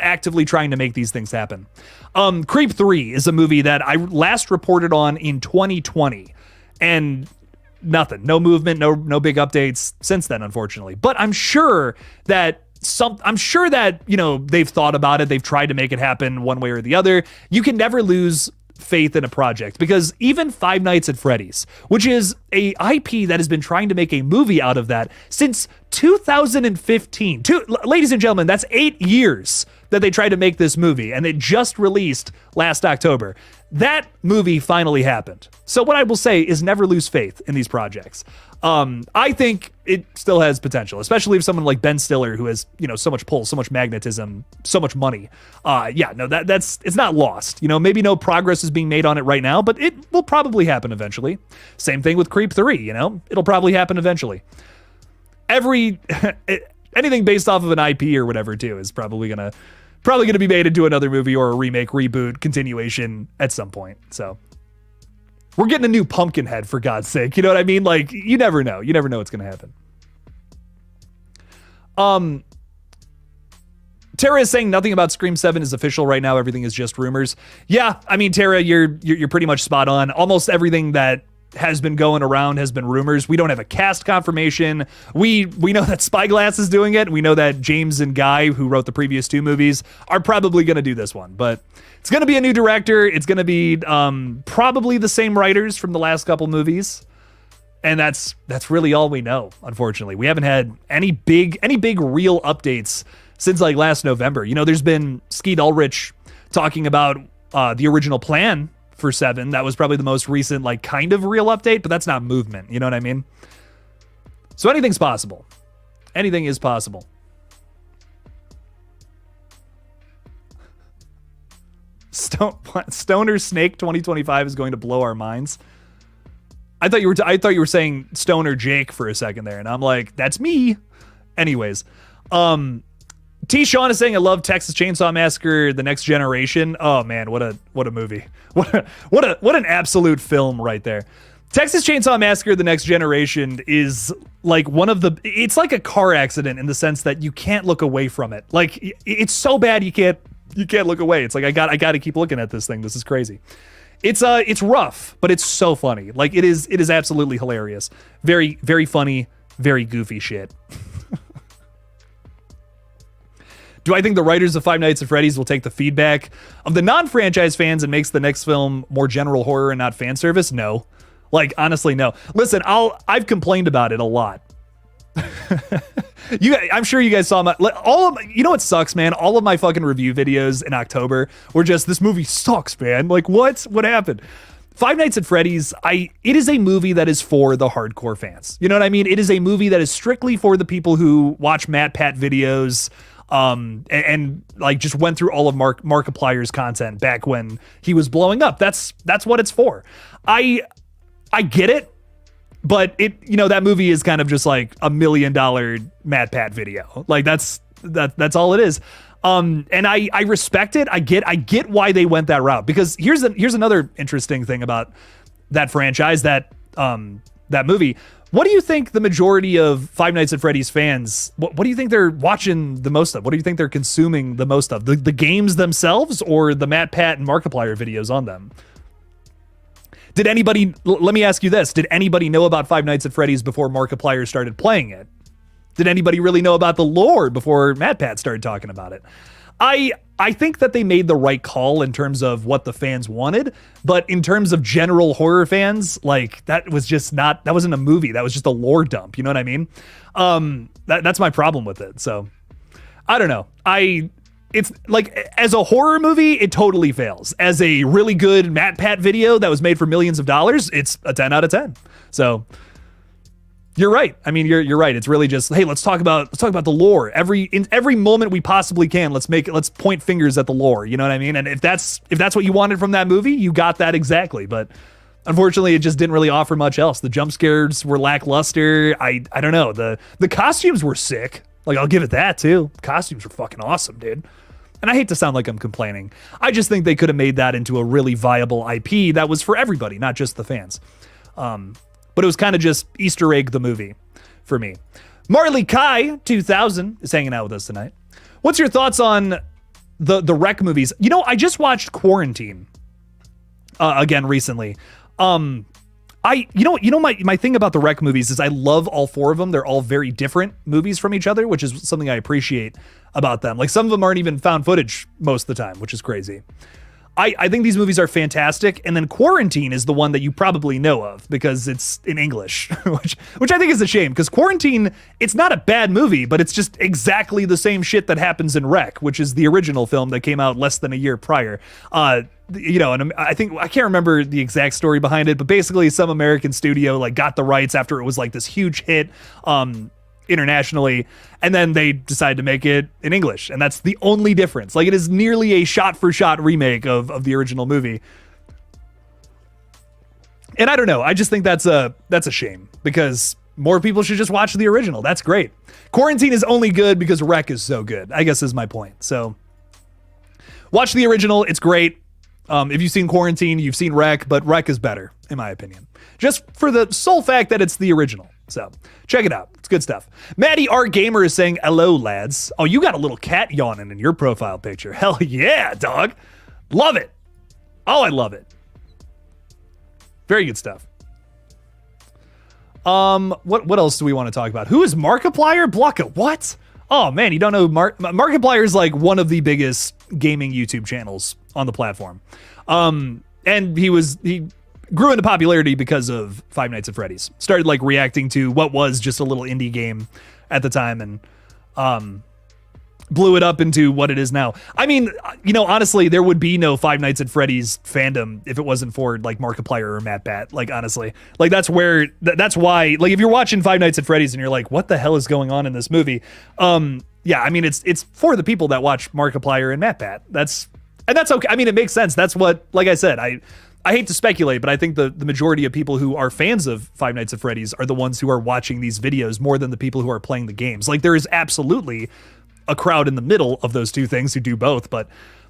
actively trying to make these things happen. Creep 3 is a movie that I last reported on in 2020 and nothing, no movement, no big updates since then, unfortunately. But I'm sure that they've thought about it. They've tried to make it happen one way or the other. You can never lose faith in a project because even Five Nights at Freddy's, which is a IP that has been trying to make a movie out of that since 2015. Ladies and gentlemen, that's 8 years that they tried to make this movie, and it just released last October. That movie finally happened. So what I will say is never lose faith in these projects. I think it still has potential, especially if someone like Ben Stiller, who has, so much pull, so much magnetism, so much money. It's not lost. Maybe no progress is being made on it right now, but it will probably happen eventually. Same thing with Creep 3, it'll probably happen eventually. Anything based off of an IP or whatever too is probably gonna be made into another movie or a remake, reboot, continuation at some point. So we're getting a new Pumpkinhead, for God's sake. You know what I mean? Like, you never know. You never know what's going to happen. Tara is saying nothing about Scream 7 is official right now. Everything is just rumors. Yeah, I mean, Tara, you're pretty much spot on. Almost everything that has been going around has been rumors. We don't have a cast confirmation. We know that Spyglass is doing it. We know that James and Guy, who wrote the previous 2 movies, are probably going to do this one. But it's going to be a new director. It's going to be probably the same writers from the last couple movies. And that's really all we know, unfortunately. We haven't had any big real updates since like last November. There's been Skeet Ulrich talking about the original plan for 7. That was probably the most recent like kind of real update, but that's not movement. You know what I mean? So anything's possible. Anything is possible. Stoner Snake 2025 is going to blow our minds. I thought you were saying Stoner Jake for a second there, and I'm like, that's me. Anyways, T. Sean is saying, I love Texas Chainsaw Massacre: The Next Generation. Oh man, what a movie. What an absolute film right there. Texas Chainsaw Massacre: The Next Generation is like it's like a car accident in the sense that you can't look away from it. Like, it's so bad you can't look away. It's like I got to keep looking at this thing. This is crazy. It's rough, but it's so funny. Like, it is absolutely hilarious. Very, very funny, very goofy shit. Do I think the writers of Five Nights at Freddy's will take the feedback of the non-franchise fans and makes the next film more general horror and not fan service? No. Like, honestly, no. Listen, I've complained about it a lot. I'm sure you guys saw you know what sucks, man? All of my fucking review videos in October were just, this movie sucks, man. Like, what happened? Five Nights at Freddy's, it is a movie that is for the hardcore fans. You know what I mean? It is a movie that is strictly for the people who watch Matt Pat videos, and like just went through all of Markiplier's content back when he was blowing up. That's what it's for. I get it, but that movie is kind of just like $1 million Matt Pat video. Like that's all it is. And I respect it. I get why they went that route, because here's another interesting thing about that franchise, that movie. What do you think the majority of Five Nights at Freddy's fans, what do you think they're watching the most of? What do you think they're consuming the most of? The games themselves, or the Matt Pat and Markiplier videos on them? Let me ask you this. Did anybody know about Five Nights at Freddy's before Markiplier started playing it? Did anybody really know about the lore before Matt Pat started talking about it? I think that they made the right call in terms of what the fans wanted, but in terms of general horror fans, like that wasn't a movie. That was just a lore dump. You know what I mean? That's my problem with it. So I don't know. It's like, as a horror movie, it totally fails. As a really good Matt Pat video that was made for millions of dollars, it's a 10 out of 10. So you're right. I mean, you're right. It's really just, hey, let's talk about the lore. In every moment we possibly can, let's point fingers at the lore. You know what I mean? And if that's what you wanted from that movie, you got that exactly. But unfortunately, it just didn't really offer much else. The jump scares were lackluster. I don't know. The costumes were sick. Like, I'll give it that too. Costumes were fucking awesome, dude. And I hate to sound like I'm complaining. I just think they could have made that into a really viable IP that was for everybody, not just the fans. But it was kind of just Easter egg the movie for me. Marley Kai 2000 is hanging out with us tonight. What's your thoughts on the Wreck movies? I just watched Quarantine again recently. My thing about the Wreck movies is I love all four of them. They're all very different movies from each other, which is something I appreciate about them. Like, some of them aren't even found footage most of the time, which is crazy. I think these movies are fantastic, and then Quarantine is the one that you probably know of because it's in English, which I think is a shame, because Quarantine, it's not a bad movie, but it's just exactly the same shit that happens in Wreck, which is the original film that came out less than a year prior. And I can't remember the exact story behind it, but basically some American studio like got the rights after it was like this huge hit internationally, and then they decided to make it in English, and that's the only difference. Like, it is nearly a shot-for-shot remake of the original movie. And I don't know, I just think that's a shame, because more people should just watch the original. That's great. Quarantine is only good because Wreck is so good, I guess is my point. So watch the original, it's great. If you've seen Quarantine, you've seen Wreck, but Wreck is better, in my opinion. Just for the sole fact that it's the original. So check it out. It's good stuff. Maddie Art Gamer is saying, hello, lads. Oh, you got a little cat yawning in your profile picture. Hell yeah, dog. Love it. Oh, I love it. Very good stuff. What else do we want to talk about? Who is Markiplier? Blucka? What? Oh, man, you don't know Markiplier is like one of the biggest gaming YouTube channels on the platform. And he grew into popularity because of Five Nights at Freddy's. Started like reacting to what was just a little indie game at the time, and blew it up into what it is now. I mean, honestly, there would be no Five Nights at Freddy's fandom if it wasn't for like Markiplier or Matt Pat. Like, honestly, like that's why, like, if you're watching Five Nights at Freddy's and you're like, what the hell is going on in this movie? Yeah, I mean, it's for the people that watch Markiplier and Matt Pat. That's okay. I mean, it makes sense. That's what, like I said, I hate to speculate, but I think the majority of people who are fans of Five Nights at Freddy's are the ones who are watching these videos more than the people who are playing the games. Like, there is absolutely a crowd in the middle of those two things who do both, but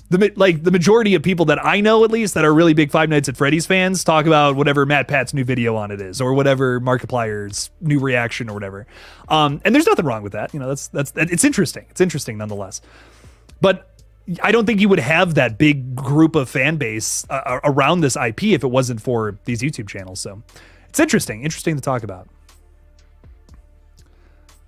the majority of people that I know, at least, that are really big Five Nights at Freddy's fans talk about whatever Matt Pat's new video on it is, or whatever Markiplier's new reaction or whatever. And there's nothing wrong with that. It's interesting. It's interesting nonetheless. But I don't think you would have that big group of fan base around this IP if it wasn't for these YouTube channels. So it's interesting to talk about.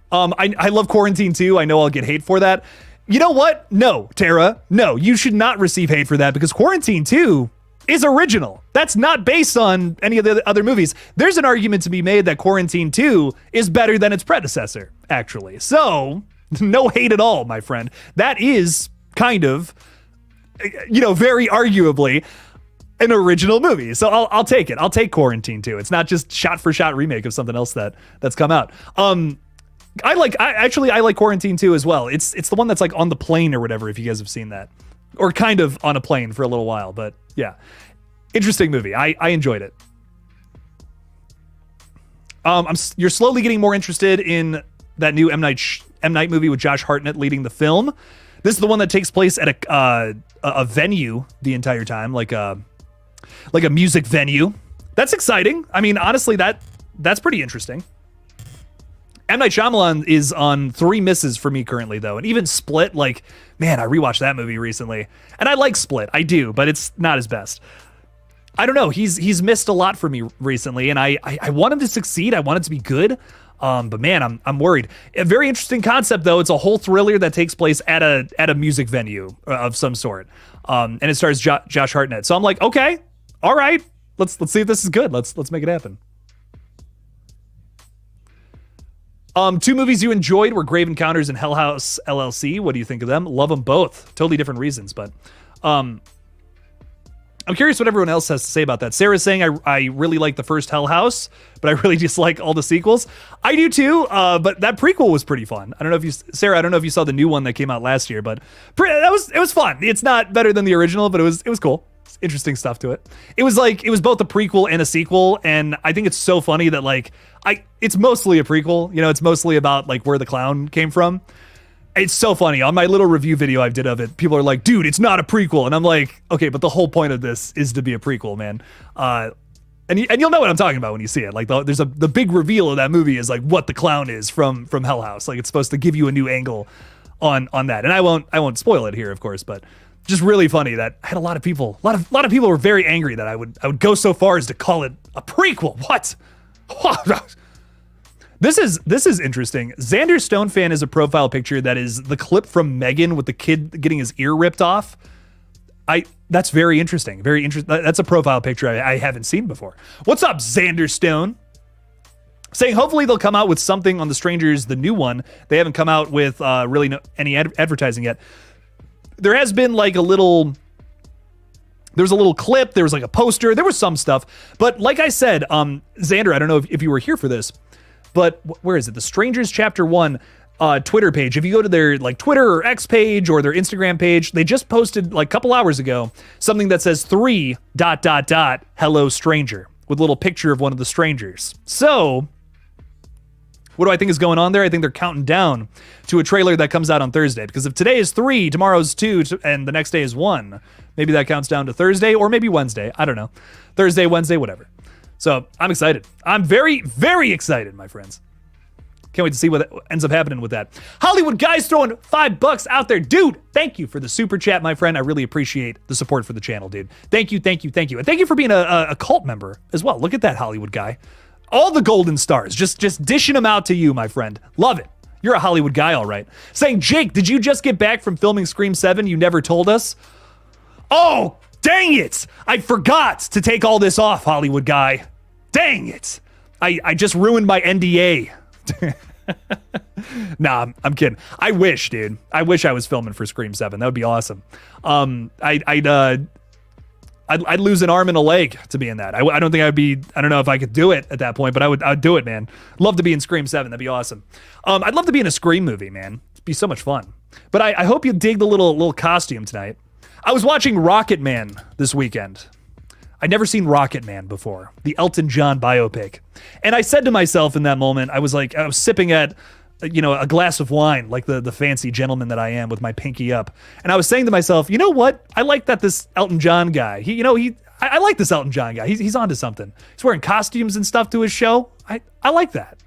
I love Quarantine too. I know I'll get hate for that. You know what? No, Tara, no, you should not receive hate for that, because Quarantine 2 is original. That's not based on any of the other movies. There's an argument to be made that Quarantine 2 is better than its predecessor, actually. So no hate at all, my friend. That is kind of, very arguably an original movie. So I'll take it. I'll take Quarantine 2. It's not just shot for shot remake of something else that's come out. I like Quarantine 2 as well. It's the one that's like on the plane or whatever, if you guys have seen that. Or kind of on a plane for a little while, but yeah. Interesting movie. I enjoyed it. You're slowly getting more interested in that new M. Night movie with Josh Hartnett leading the film. This is the one that takes place at a venue the entire time, like a music venue. That's exciting. I mean, honestly, that's pretty interesting. M. Night Shyamalan is on 3 misses for me currently, though. And even Split, like, man, I rewatched that movie recently. And I like Split. I do, but it's not his best. I don't know. He's missed a lot for me recently, and I want him to succeed. I want it to be good. But man, I'm worried. A very interesting concept, though. It's a whole thriller that takes place at a music venue of some sort. And it stars Josh Hartnett. So I'm like, okay, all right. Let's see if this is good. Let's make it happen. 2 movies you enjoyed were Grave Encounters and Hell House LLC. What do you think of them? Love them both. Totally different reasons, but I'm curious what everyone else has to say about that. Sarah's saying I really like the first Hell House, but I really dislike all the sequels. I do too, but that prequel was pretty fun. I don't know if Sarah, I don't know if you saw the new one that came out last year, but it was fun. It's not better than the original, but it was cool. Interesting stuff to it. It was both a prequel and a sequel, and I think it's so funny that it's mostly a prequel. You know, it's mostly about like where the clown came from. It's so funny. On my little review video I did of it, people are like, dude, it's not a prequel. And I'm like, okay, but the whole point of this is to be a prequel, man. And you'll know what I'm talking about when you see it. Like the big reveal of that movie is like what the clown is from Hell House. Like it's supposed to give you a new angle on that. And I won't spoil it here, of course, but just really funny that I had a lot of people were very angry that I would go so far as to call it a prequel. What? This is interesting. Xander Stone fan is a profile picture that is the clip from Megan with the kid getting his ear ripped off. That's very interesting. Very interesting. That's a profile picture I haven't seen before. What's up, Xander Stone? Saying hopefully they'll come out with something on The Strangers, the new one. They haven't come out with really any advertising yet. There has been like there was a little clip. There was like a poster. There was some stuff. But like I said, Xander, I don't know if you were here for this, but where is it? The Strangers Chapter 1 Twitter page. If you go to their like Twitter or X page or their Instagram page, they just posted like a couple hours ago something that says 3 ... hello stranger with a little picture of one of the strangers. So what do I think is going on there? I think they're counting down to a trailer that comes out on Thursday, because if today is 3, tomorrow's 2, and the next day is 1, maybe that counts down to Thursday or maybe Wednesday. I don't know. Thursday, Wednesday, whatever. So I'm excited. I'm very, very excited, my friends. Can't wait to see what ends up happening with that. Hollywood Guys throwing $5 out there. Dude, thank you for the super chat, my friend. I really appreciate the support for the channel, dude. Thank you, thank you, thank you. And thank you for being a cult member as well. Look at that, Hollywood Guy. All the golden stars, just dishing them out to you, my friend. Love it. You're a Hollywood Guy, all right. Saying, Jake, did you just get back from filming Scream 7? You never told us. Oh, dang it. I forgot to take all this off, Hollywood Guy. Dang it. I just ruined my NDA. Nah, I'm kidding. I wish, dude. I wish I was filming for Scream 7. That would be awesome. I'd lose an arm and a leg to be in that. I don't think I don't know if I could do it at that point, but I'd do it, man. Love to be in Scream 7. That'd be awesome. I'd love to be in a Scream movie, man. It'd be so much fun. But I hope you dig the little costume tonight. I was watching Rocket Man this weekend. I'd never seen Rocket Man before, the Elton John biopic. And I said to myself in that moment, I was sipping at, a glass of wine, like the fancy gentleman that I am with my pinky up. And I was saying to myself, you know what? I like that this Elton John guy, I like this Elton John guy. He's onto something. He's wearing costumes and stuff to his show. I like that.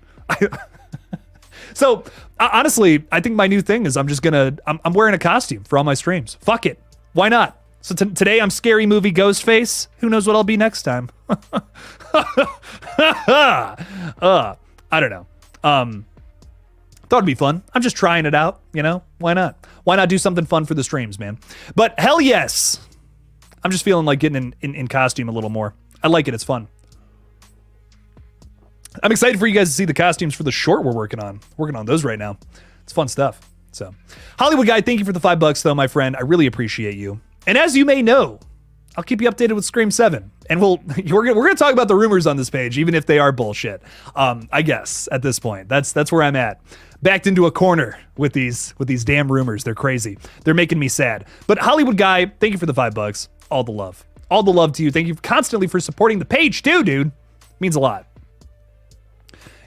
So honestly, I think my new thing is I'm wearing a costume for all my streams. Fuck it. Why not? So today I'm Scary Movie Ghostface. Who knows what I'll be next time? I don't know. Thought it'd be fun. I'm just trying it out, Why not? Why not do something fun for the streams, man? But hell yes. I'm just feeling like getting in costume a little more. I like it. It's fun. I'm excited for you guys to see the costumes for the short we're working on. Working on those right now. It's fun stuff. So, Hollywood Guy, thank you for the $5 though, my friend. I really appreciate you. And as you may know, I'll keep you updated with Scream 7. And we're gonna talk about the rumors on this page, even if they are bullshit. I guess at this point, that's where I'm at. Backed into a corner with these damn rumors. They're crazy. They're making me sad. But Hollywood Guy, thank you for the $5. All the love. All the love to you. Thank you constantly for supporting the page too, dude. Means a lot.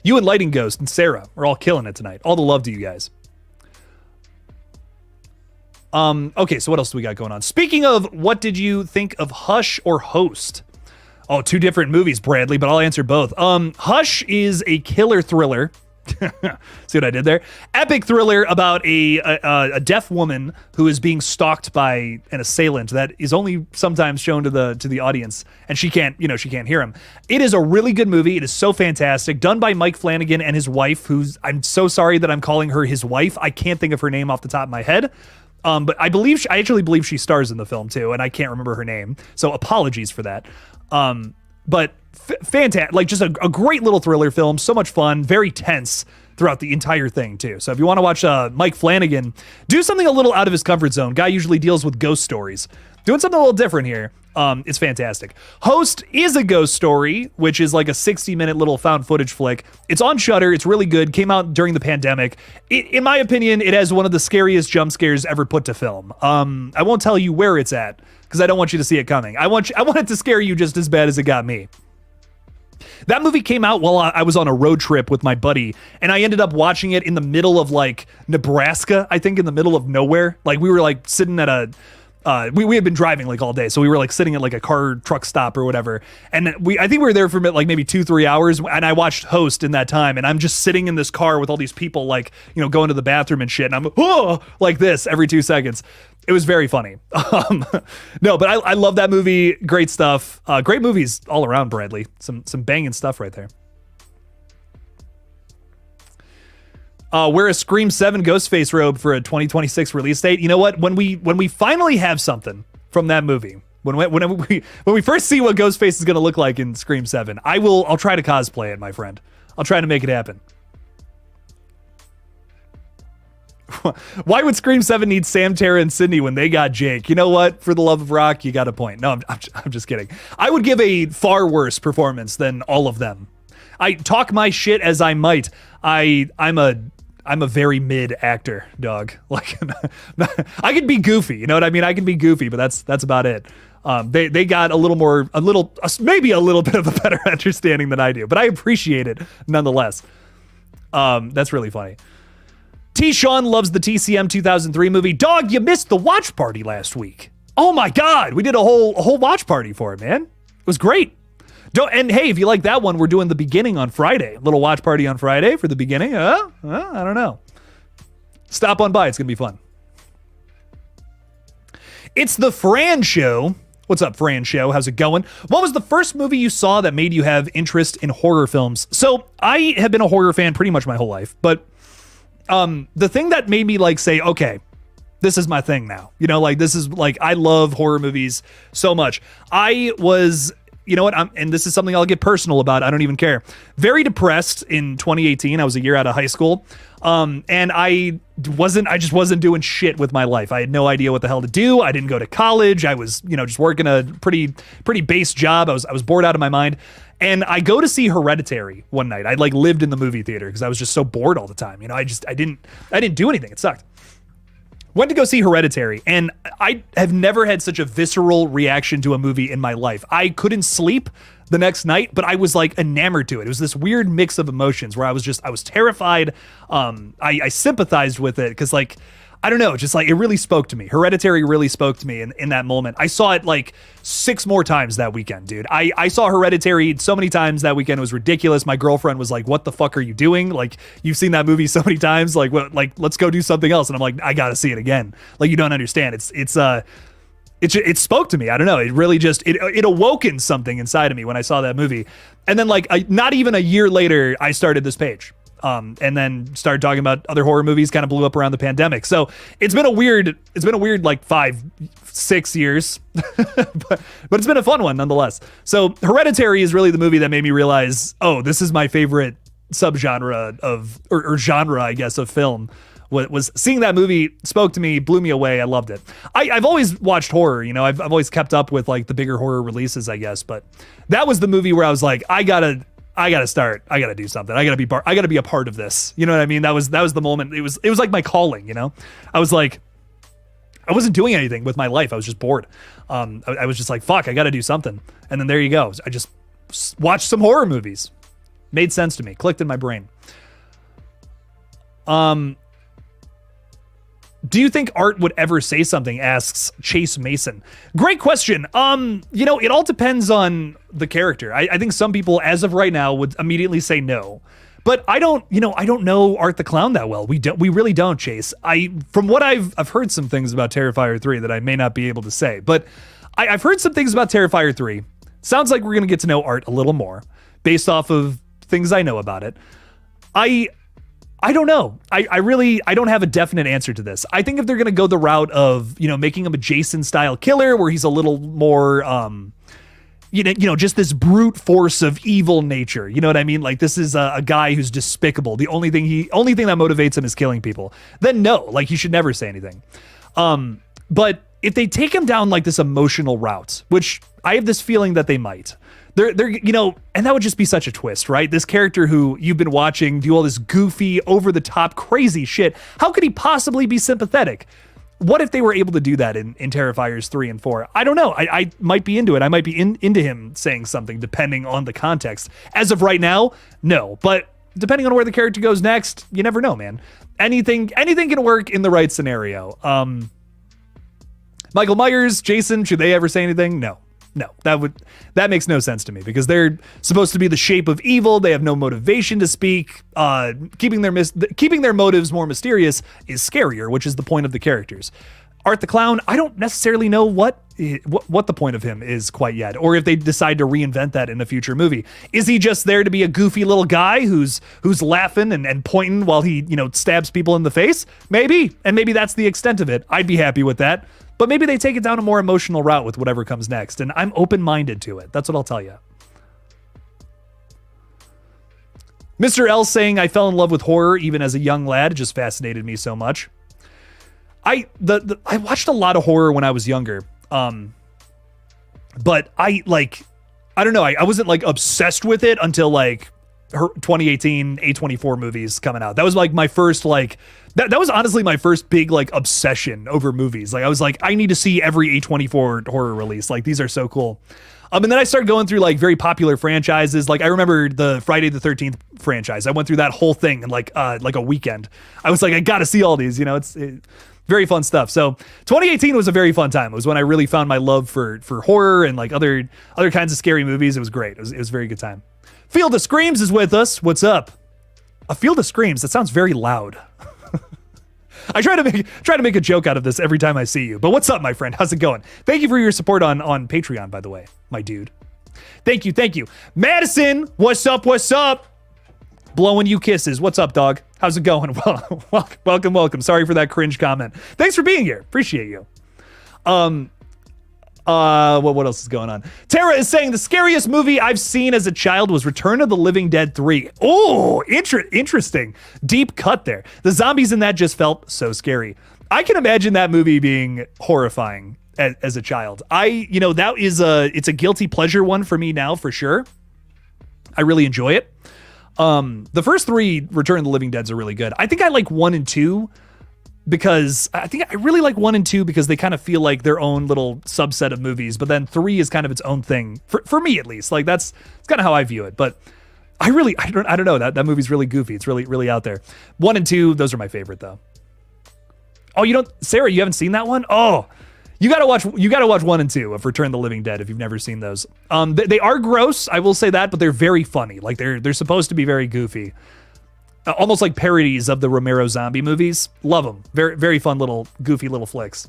You and Lighting Ghost and Sarah are all killing it tonight. All the love to you guys. Okay, so what else do we got going on? Speaking of, what did you think of Hush or Host? Oh, two different movies, Bradley, but I'll answer both. Hush is a killer thriller. See what I did there? Epic thriller about a deaf woman who is being stalked by an assailant that is only sometimes shown to the audience, and she can't hear him. It is a really good movie. It is so fantastic, done by Mike Flanagan and his wife, I'm so sorry that I'm calling her his wife. I can't think of her name off the top of my head. But I actually believe she stars in the film too, and I can't remember her name. So apologies for that. But fantastic, like just a great little thriller film. So much fun, very tense throughout the entire thing too. So if you want to watch Mike Flanagan do something a little out of his comfort zone, guy usually deals with ghost stories. Doing something a little different here. It's fantastic. Host is a ghost story, which is like a 60-minute little found footage flick. It's on Shudder. It's really good. Came out during the pandemic. In my opinion, it has one of the scariest jump scares ever put to film. I won't tell you where it's at because I don't want you to see it coming. I want it to scare you just as bad as it got me. That movie came out while I was on a road trip with my buddy, and I ended up watching it in the middle of like Nebraska, I think in the middle of nowhere. Like we were like sitting at a we had been driving like all day, so we were like sitting at like a truck stop or whatever, and I think we were there for like maybe 2-3 hours, and I watched Host in that time, and I'm just sitting in this car with all these people like, you know, going to the bathroom and shit, and I'm like this every 2 seconds. It was very funny. No, but I love that movie. Great stuff. Great movies all around, Bradley. Some banging stuff right there. Wear a Scream 7 Ghostface robe for a 2026 release date. You know what? When we finally have something from that movie, when we first see what Ghostface is going to look like in Scream 7, I'll try to cosplay it, my friend. I'll try to make it happen. Why would Scream 7 need Sam, Tara, and Sydney when they got Jake? You know what? For the love of rock, you got a point. No, I'm just kidding. I would give a far worse performance than all of them. I talk my shit as I might. I'm a very mid actor, dog. Like I can be goofy, you know what I mean? I can be goofy, but that's about it. They got maybe a little bit of a better understanding than I do, but I appreciate it nonetheless. That's really funny. T. Sean loves the TCM 2003 movie. Dog, you missed the watch party last week. Oh my God, we did a whole watch party for it, man. It was great. And hey, if you like that one, we're doing the beginning on Friday. Little watch party on Friday for the beginning. I don't know. Stop on by. It's going to be fun. It's the Fran Show. What's up, Fran Show? How's it going? What was the first movie you saw that made you have interest in horror films? So I have been a horror fan pretty much my whole life, but the thing that made me like say, okay, this is my thing now. You know, like this is like, I love horror movies so much. I was... You know what? And this is something I'll get personal about. I don't even care. Very depressed in 2018. I was a year out of high school. And I just wasn't doing shit with my life. I had no idea what the hell to do. I didn't go to college. I was, just working a pretty base job. I was bored out of my mind. And I go to see Hereditary one night. I like lived in the movie theater because I was just so bored all the time. I didn't do anything. It sucked. Went to go see Hereditary, and I have never had such a visceral reaction to a movie in my life. I couldn't sleep the next night, but I was like enamored to it. It was this weird mix of emotions where I was terrified. I sympathized with it because like, I don't know, just like it really spoke to me. Hereditary really spoke to me in that moment. I saw it like 6 more times that weekend, dude. I saw Hereditary so many times that weekend. It was ridiculous. My girlfriend was like, what the fuck are you doing? Like, you've seen that movie so many times. Like, what? Like, let's go do something else. And I'm like, I gotta see it again. Like, you don't understand. It spoke to me. I don't know. It really just, it awoken something inside of me when I saw that movie. And then like, not even a year later, I started this page. And then started talking about other horror movies, kind of blew up around the pandemic. So it's been a weird like 5-6 years, but it's been a fun one nonetheless. So Hereditary is really the movie that made me realize, oh, this is my favorite subgenre or genre, I guess, of film, was seeing that movie spoke to me, blew me away. I loved it. I've always watched horror, you know, I've always kept up with like the bigger horror releases, I guess, but that was the movie where I was like, I gotta start. I gotta do something. I gotta be a part of this. You know what I mean? That was the moment. It was like my calling, you know? I was like, I wasn't doing anything with my life. I was just bored. I was just like, fuck, I gotta do something. And then there you go. I just watched some horror movies. Made sense to me. Clicked in my brain. Do you think art would ever say something? Asks Chase Mason. Great question. You know, it all depends on the character. I think some people, as of right now, would immediately say no. But I don't know Art the Clown that well. We really don't, Chase. From what I've heard some things about Terrifier 3 that I may not be able to say, but I've heard some things about Terrifier 3. Sounds like we're gonna get to know Art a little more based off of things I know about it. I don't know. I don't have a definite answer to this. I think if they're going to go the route of, you know, making him a Jason style killer where he's a little more, you know, just this brute force of evil nature. You know what I mean? Like this is a guy who's despicable. The only thing that motivates him is killing people. Then no, like he should never say anything. But if they take him down like this emotional route, which I have this feeling that they might, they're you know, and that would just be such a twist, right? This character who you've been watching do all this goofy, over the top, crazy shit. How could he possibly be sympathetic? What if they were able to do that in Terrifiers 3 and 4? I don't know. I might be into it. I might be into him saying something depending on the context. As of right now, no. But depending on where the character goes next, you never know, man. Anything can work in the right scenario. Michael Myers, Jason, should they ever say anything? No, that makes no sense to me because they're supposed to be the shape of evil. They have no motivation to speak. Keeping their motives more mysterious is scarier, which is the point of the characters. Art the Clown, I don't necessarily know what the point of him is quite yet, or if they decide to reinvent that in a future movie. Is he just there to be a goofy little guy who's laughing and pointing while he, you know, stabs people in the face? Maybe, and maybe that's the extent of it. I'd be happy with that. But maybe they take it down a more emotional route with whatever comes next, and I'm open-minded to it. That's what I'll tell you. Mr. L saying, I fell in love with horror even as a young lad. It just fascinated me so much. I watched a lot of horror when I was younger, but I don't know. I wasn't like obsessed with it until like 2018 A24 movies coming out. That was like my first that was honestly my first big like obsession over movies. Like I was like, I need to see every A24 horror release. Like these are so cool. And then I started going through like very popular franchises. Like I remember the Friday the 13th franchise. I went through that whole thing in like a weekend. I was like, I got to see all these, you know, it's very fun stuff. So 2018 was a very fun time. It was when I really found my love for horror and like other kinds of scary movies. It was great. It was a very good time. Field of Screams is with us. What's up? A Field of Screams. That sounds very loud. I try to make a joke out of this every time I see you. But what's up, my friend? How's it going? Thank you for your support on Patreon, by the way, my dude. Thank you. Madison, what's up? Blowing you kisses. What's up, dog? How's it going? Well, welcome. Sorry for that cringe comment. Thanks for being here. Appreciate you. What else is going on? Tara is saying the scariest movie I've seen as a child was Return of the Living Dead 3. Oh, interesting. Deep cut there. The zombies in that just felt so scary. I can imagine that movie being horrifying as a child. It's a guilty pleasure one for me now, for sure. I really enjoy it. The first three Return of the Living Deads are really good. I think I like 1 and 2 because I really like 1 and 2 because they kind of feel like their own little subset of movies, but then 3 is kind of its own thing for me, at least. Like that's kind of how I view it. But I don't know, that movie's really goofy. It's really out there. 1 and 2, those are my favorite though. Oh, Sarah, you haven't seen that one? Oh, you gotta watch 1 and 2 of Return of the Living Dead if you've never seen those. They are gross, I will say that, but they're very funny. Like they're supposed to be very goofy. Almost like parodies of the Romero zombie movies. Love them. Very, very fun little goofy little flicks.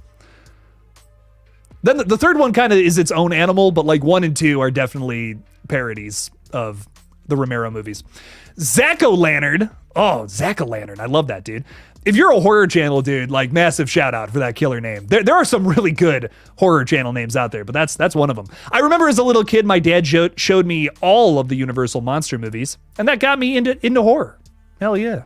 Then the third one kind of is its own animal, but like 1 and 2 are definitely parodies of the Romero movies. Zack-O-Lantern. Oh, Zack-O-Lantern. I love that, dude. If you're a horror channel dude, like massive shout out for that killer name. There are some really good horror channel names out there, but that's one of them. I remember as a little kid, my dad showed me all of the Universal monster movies, and that got me into horror. Hell yeah.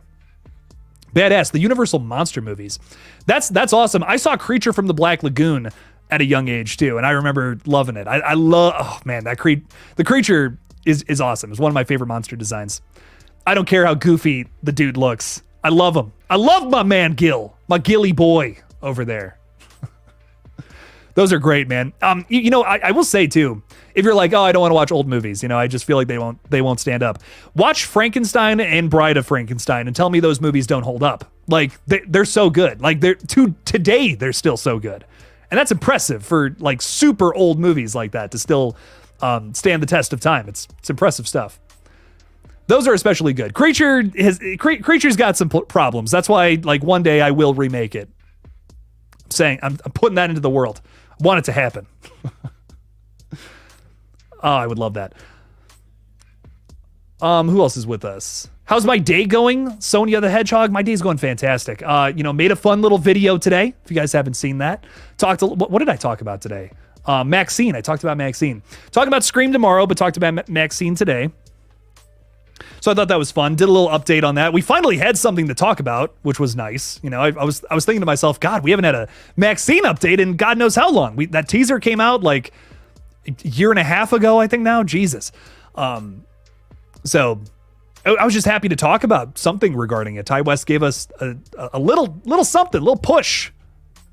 Badass. The Universal Monster movies. That's awesome. I saw Creature from the Black Lagoon at a young age too, and I remember loving it. I love, oh man, the creature is awesome. It's one of my favorite monster designs. I don't care how goofy the dude looks. I love him. I love my man Gil, my Gilly boy over there. Those are great, man. You know, I will say too, if you're like, oh, I don't want to watch old movies, you know, I just feel like they won't stand up. Watch Frankenstein and Bride of Frankenstein and tell me those movies don't hold up. Like they're so good. Like today they're still so good. And that's impressive for like super old movies like that to still stand the test of time. It's impressive stuff. Those are especially good. Creature's got some problems. That's why like one day I will remake it. I'm putting that into the world. I want it to happen. Oh, I would love that. Who else is with us? How's my day going? Sonia the Hedgehog. My day's going fantastic. You know, made a fun little video today. If you guys haven't seen that, what did I talk about today? Maxine. I talked about Maxine. Talking about Scream tomorrow, but talked about Maxine today. So I thought that was fun. Did a little update on that. We finally had something to talk about, which was nice. You know, I was thinking to myself, God, we haven't had a Maxine update in God knows how long. That teaser came out like a year and a half ago, I think now. Jesus. So I was just happy to talk about something regarding it. Ty West gave us a little something, a little push.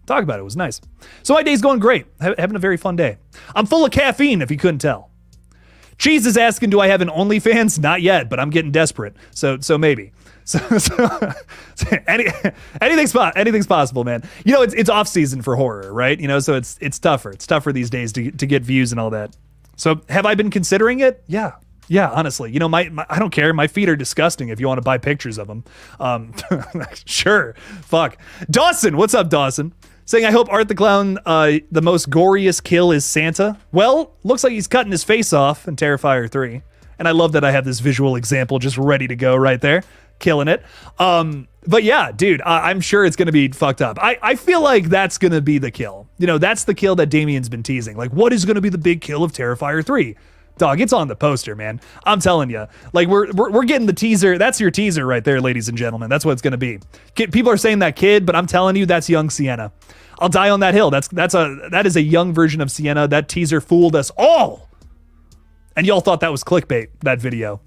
Talk about it. It was nice. So my day's going great. Having a very fun day. I'm full of caffeine, if you couldn't tell. Cheese is asking, do I have an OnlyFans? Not yet, but I'm getting desperate. So maybe. So anything's possible, man. You know, it's off season for horror, right? You know, so it's tougher. It's tougher these days to get views and all that. So have I been considering it? Yeah, honestly. You know, my I don't care. My feet are disgusting if you want to buy pictures of them. Sure. Fuck. Dawson, what's up, Dawson? Saying, I hope Art the Clown, the most goriest kill is Santa. Well, looks like he's cutting his face off in Terrifier 3. And I love that I have this visual example just ready to go right there. Killing it. But yeah, dude, I'm sure it's going to be fucked up. I feel like that's going to be the kill. You know, that's the kill that Damien's been teasing. Like, what is going to be the big kill of Terrifier 3? Dog, it's on the poster, man. I'm telling you. Like, we're getting the teaser. That's your teaser right there, ladies and gentlemen. That's what it's going to be. People are saying that kid, but I'm telling you, that's young Sienna. I'll die on that hill. That is a young version of Sienna. That teaser fooled us all. And y'all thought that was clickbait, that video.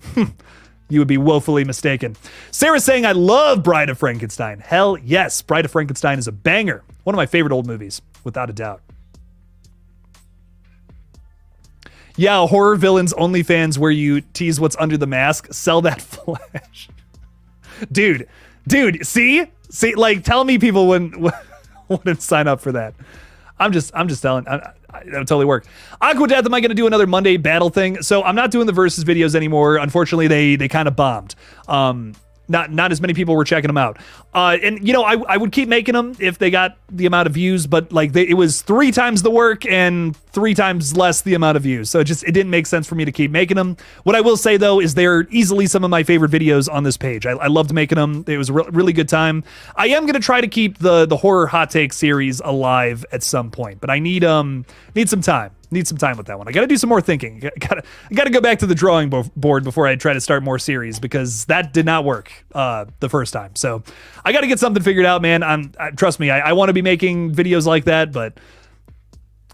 You would be woefully mistaken. Sarah's saying, I love Bride of Frankenstein. Hell yes. Bride of Frankenstein is a banger. One of my favorite old movies, without a doubt. Yeah, horror villains OnlyFans where you tease what's under the mask. Sell that flesh. Dude, see, like, tell me people wouldn't sign up for that. I'm just telling. That would totally work. Aqua Death, am I going to do another Monday battle thing? So I'm not doing the versus videos anymore. Unfortunately, they kind of bombed. Not as many people were checking them out. And you know, I would keep making them if they got the amount of views, but like it was 3 times the work and 3 times less the amount of views. So it didn't make sense for me to keep making them. What I will say though is they're easily some of my favorite videos on this page. I loved making them. It was a really good time. I am going to try to keep the horror hot take series alive at some point, but I need some time. Need some time with that one. I got to do some more thinking. I got to go back to the drawing board before I try to start more series because that did not work the first time. So I got to get something figured out, man. Trust me, I want to be making videos like that, but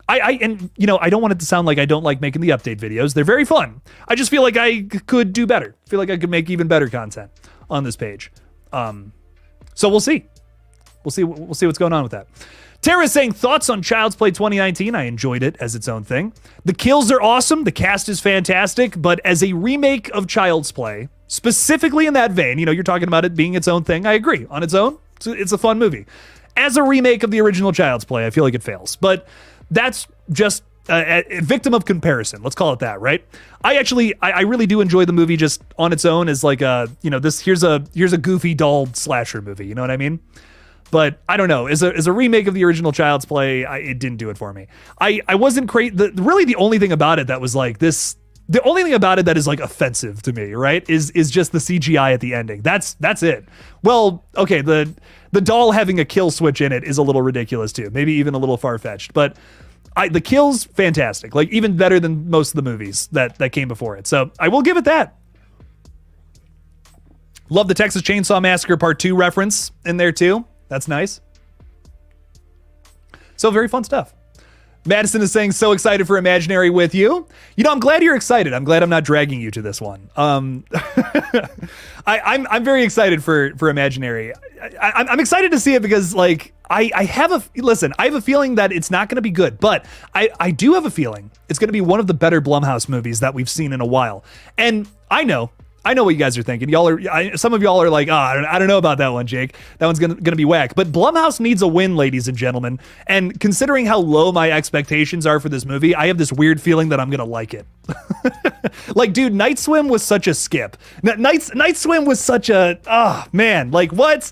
and you know, I don't want it to sound like I don't like making the update videos. They're very fun. I just feel like I could do better. I feel like I could make even better content on this page. So we'll see. We'll see what's going on with that. Tara's saying, thoughts on Child's Play 2019? I enjoyed it as its own thing. The kills are awesome. The cast is fantastic. But as a remake of Child's Play, specifically in that vein, you know, you're talking about it being its own thing. I agree. On its own, it's a fun movie. As a remake of the original Child's Play, I feel like it fails. But that's just a victim of comparison. Let's call it that, right? I really do enjoy the movie just on its own as like a, you know, here's a goofy doll slasher movie. You know what I mean? But I don't know. As a remake of the original Child's Play, it didn't do it for me. I wasn't crazy. Really, the only thing about it that was like this. The only thing about it that is like offensive to me, right, is just the CGI at the ending. That's it. Well, okay, the doll having a kill switch in it is a little ridiculous too. Maybe even a little far-fetched. But the kills, fantastic. Like even better than most of the movies that came before it. So I will give it that. Love the Texas Chainsaw Massacre Part 2 reference in there too. That's nice. So very fun stuff. Madison is saying, so excited for Imaginary with you. You know, I'm glad you're excited. I'm glad I'm not dragging you to this one. I'm very excited for Imaginary. I'm excited to see it because, like, I have a feeling that it's not going to be good, but I do have a feeling it's going to be one of the better Blumhouse movies that we've seen in a while. And I know what you guys are thinking. Some of y'all are like, I don't know about that one, Jake. That one's gonna be whack. But Blumhouse needs a win, ladies and gentlemen. And considering how low my expectations are for this movie, I have this weird feeling that I'm gonna like it. Like, dude, Night Swim was such a skip. Night Swim was such a, man, like what?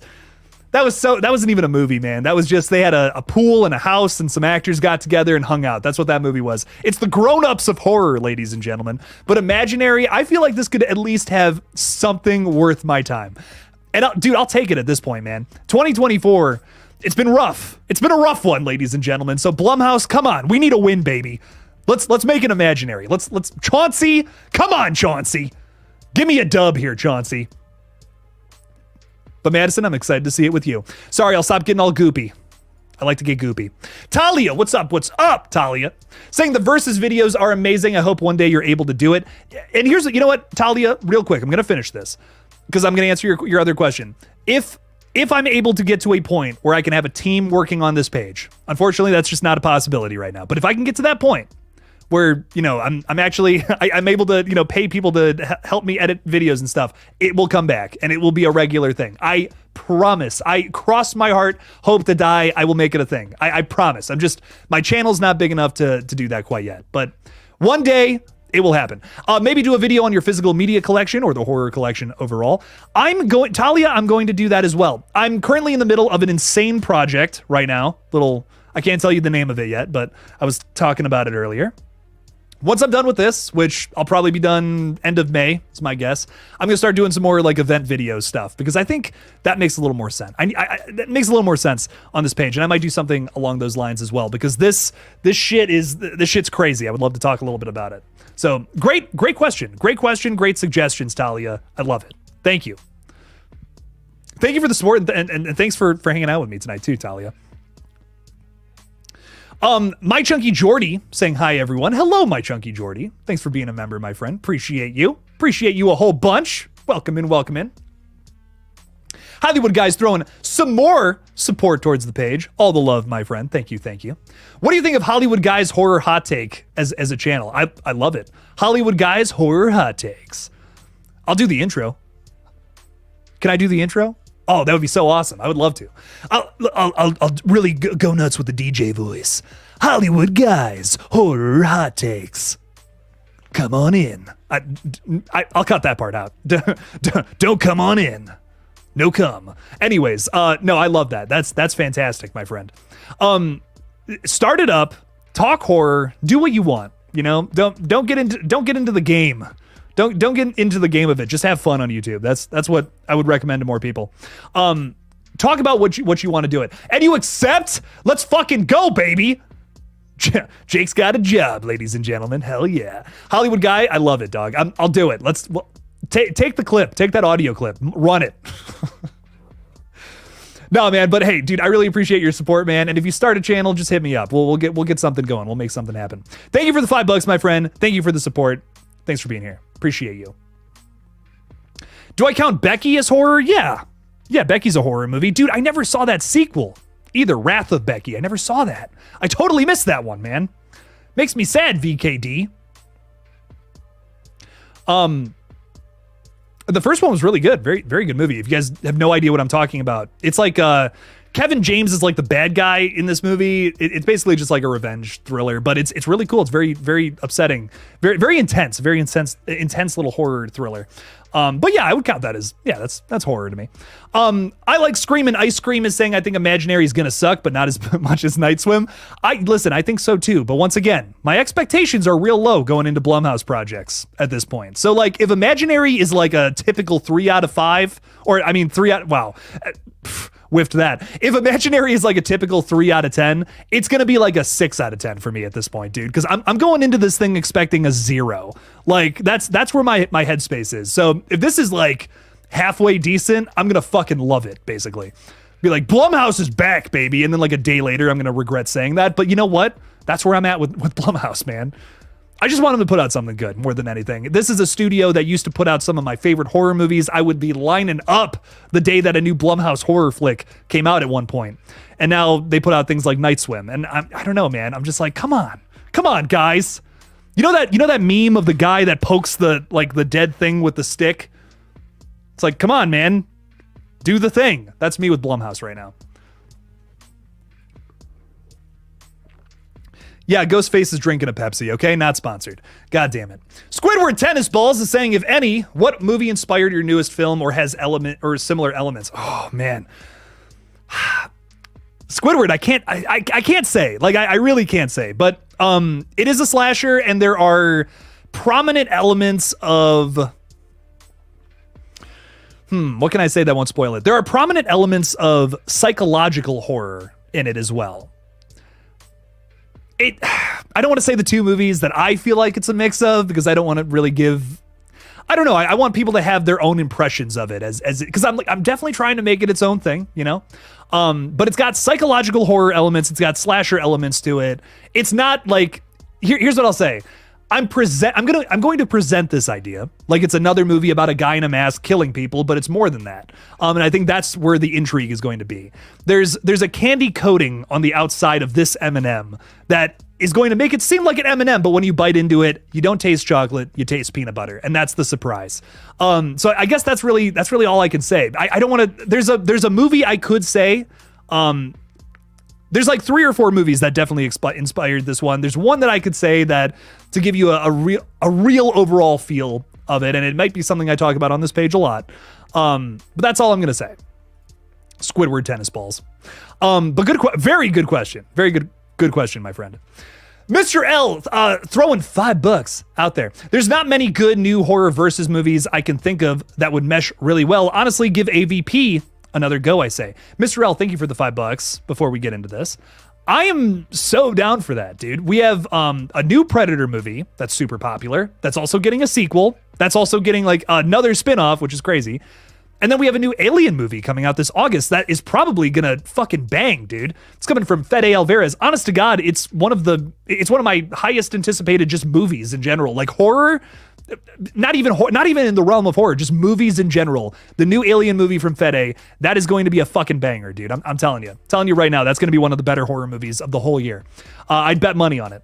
That wasn't even a movie, man. That was just, they had a pool and a house and some actors got together and hung out. That's what that movie was. It's the grown-ups of horror, ladies and gentlemen. But Imaginary, I feel like this could at least have something worth my time. And dude, I'll take it at this point, man. 2024, it's been rough. It's been a rough one, ladies and gentlemen. So Blumhouse, come on. We need a win, baby. Let's make it Imaginary. Let's Chauncey, come on, Chauncey. Give me a dub here, Chauncey. But Madison, I'm excited to see it with you. Sorry, I'll stop getting all goopy. I like to get goopy. Talia, what's up? What's up, Talia? Saying the Versus videos are amazing. I hope one day you're able to do it. And you know what, Talia, real quick, I'm going to finish this because I'm going to answer your other question. If I'm able to get to a point where I can have a team working on this page, unfortunately, that's just not a possibility right now. But if I can get to that point, where, you know, I'm actually, I'm able to, you know, pay people to help me edit videos and stuff, it will come back and it will be a regular thing. I promise. I cross my heart, hope to die, I will make it a thing. I promise. My channel's not big enough to do that quite yet, but one day it will happen. Maybe do a video on your physical media collection or the horror collection overall. Talia, I'm going to do that as well. I'm currently in the middle of an insane project right now. I can't tell you the name of it yet, but I was talking about it earlier. Once I'm done with this, which I'll probably be done end of May, is my guess, I'm going to start doing some more like event video stuff because I think that makes a little more sense. That makes a little more sense on this page, and I might do something along those lines as well because this shit's crazy. I would love to talk a little bit about it. So great question, great suggestions, Talia. I love it. Thank you. Thank you for the support and thanks for hanging out with me tonight too, Talia. My Chunky Jordy saying hi, everyone. Hello, My Chunky Jordy. Thanks for being a member, my friend. Appreciate you. Appreciate you a whole bunch. Welcome in. Hollywood Guys throwing some more support towards the page. All the love, my friend. Thank you. What do you think of Hollywood Guys Horror Hot Take as a channel? I love it. Hollywood Guys Horror Hot Takes. I'll do the intro. Can I do the intro? Oh, that would be so awesome. I would love to. I'll really go nuts with the DJ voice. Hollywood Guys, Horror Hot Takes. Come on in. I'll cut that part out. Don't come on in. No come. Anyways, no, I love that. That's fantastic, my friend. Start it up, talk horror, do what you want. You know, don't get into the game. Don't get into the game of it. Just have fun on YouTube. That's what I would recommend to more people. Talk about what you want to do it. And you accept? Let's fucking go, baby. Jake's got a job, ladies and gentlemen. Hell yeah. Hollywood Guy, I love it, dog. I'll do it. Take the clip. Take that audio clip. Run it. No, man, but hey, dude, I really appreciate your support, man. And if you start a channel, just hit me up. We'll get something going. We'll make something happen. Thank you for the $5, my friend. Thank you for the support. Thanks for being here. Appreciate you. Do I count Becky as horror? Yeah. Yeah, Becky's a horror movie. Dude, I never saw that sequel either. Wrath of Becky. I never saw that. I totally missed that one, man. Makes me sad, VKD. The first one was really good. Very, very good movie. If you guys have no idea what I'm talking about, it's like Kevin James is like the bad guy in this movie. It's basically just like a revenge thriller, but it's really cool. It's very, very upsetting, very intense little horror thriller. But yeah, I would count that as, yeah, that's horror to me. I like Scream and Ice Cream is saying, I think Imaginary is gonna suck, but not as much as Night Swim. Listen, I think so too. But once again, my expectations are real low going into Blumhouse projects at this point. So like if Imaginary is like a typical 3 out of 5, or I mean 3 out, wow. Whiffed that. If Imaginary is like a typical 3 out of 10, it's gonna be like a 6 out of 10 for me at this point, dude. Because I'm going into this thing expecting a 0. Like that's where my headspace is. So if this is like halfway decent, I'm gonna fucking love it, basically. Be like, Blumhouse is back, baby. And then like a day later, I'm gonna regret saying that. But you know what? That's where I'm at with Blumhouse, man. I just want them to put out something good more than anything. This is a studio that used to put out some of my favorite horror movies. I would be lining up the day that a new Blumhouse horror flick came out at one point. And now they put out things like Night Swim. And I don't know, man. I'm just like, come on, guys. You know that meme of the guy that pokes the dead thing with the stick? It's like, come on, man. Do the thing. That's me with Blumhouse right now. Yeah, Ghostface is drinking a Pepsi, okay? Not sponsored. God damn it. Squidward Tennis Balls is saying, if any, what movie inspired your newest film or has similar elements? Oh, man. Squidward, I can't say. Like, I really can't say. But it is a slasher, and there are prominent elements of... what can I say that won't spoil it? There are prominent elements of psychological horror in it as well. I don't want to say the two movies that I feel like it's a mix of, because I don't want to really give... I don't know. I want people to have their own impressions of it because I'm definitely trying to make it its own thing, you know? But it's got psychological horror elements. It's got slasher elements to it. It's not like... Here's what I'll say. I'm going to present this idea like it's another movie about a guy in a mask killing people, but it's more than that. And I think that's where the intrigue is going to be. There's a candy coating on the outside of this M&M that is going to make it seem like an M&M, but when you bite into it, you don't taste chocolate, you taste peanut butter, and that's the surprise. So I guess that's really all I can say. I don't want to. There's a movie I could say. There's like 3 or 4 movies that definitely inspired this one. There's one that I could say that to give you a real overall feel of it, and it might be something I talk about on this page a lot. But that's all I'm gonna say. Squidward Tennis Balls. But very good question. Very good question, my friend. Mr. L, throwing $5 out there. There's not many good new horror versus movies I can think of that would mesh really well. Honestly, give AVP another go, I say. Mr. L, thank you for the $5 before we get into this. I am so down for that, dude. We have a new Predator movie that's super popular. That's also getting a sequel. That's also getting like another spinoff, which is crazy. And then we have a new Alien movie coming out this August that is probably gonna fucking bang, dude. It's coming from Fede Alvarez. Honest to God, it's one of my highest anticipated just movies in general. Like horror, not even in the realm of horror, just movies in general. The new Alien movie from Fede, that is going to be a fucking banger, dude. I'm telling you right now, that's going to be one of the better horror movies of the whole year. I'd bet money on it.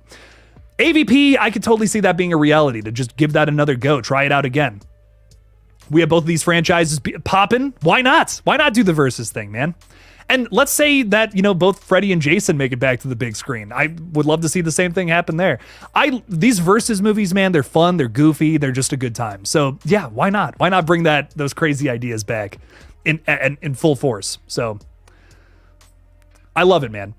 AVP, I could totally see that being a reality, to just give that another go, try it out again. We have both of these franchises popping. Why not? Why not do the versus thing, man? And let's say that, both Freddy and Jason make it back to the big screen. I would love to see the same thing happen there. These versus movies, man, they're fun, they're goofy, they're just a good time. So yeah, why not? Why not bring those crazy ideas back in full force? So I love it, man.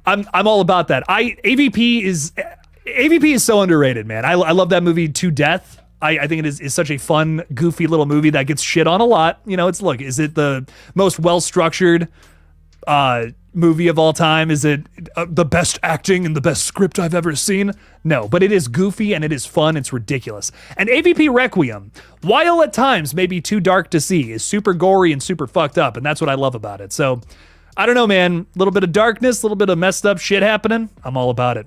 I'm all about that. AVP is so underrated, man. I love that movie to death. I think it is such a fun, goofy little movie that gets shit on a lot. Is it the most well-structured movie of all time? Is it the best acting and the best script I've ever seen? No, but it is goofy and it is fun. It's ridiculous. And AVP Requiem, while at times maybe too dark to see, is super gory and super fucked up, and that's what I love about it. So, I don't know, man. A little bit of darkness, a little bit of messed up shit happening. I'm all about it.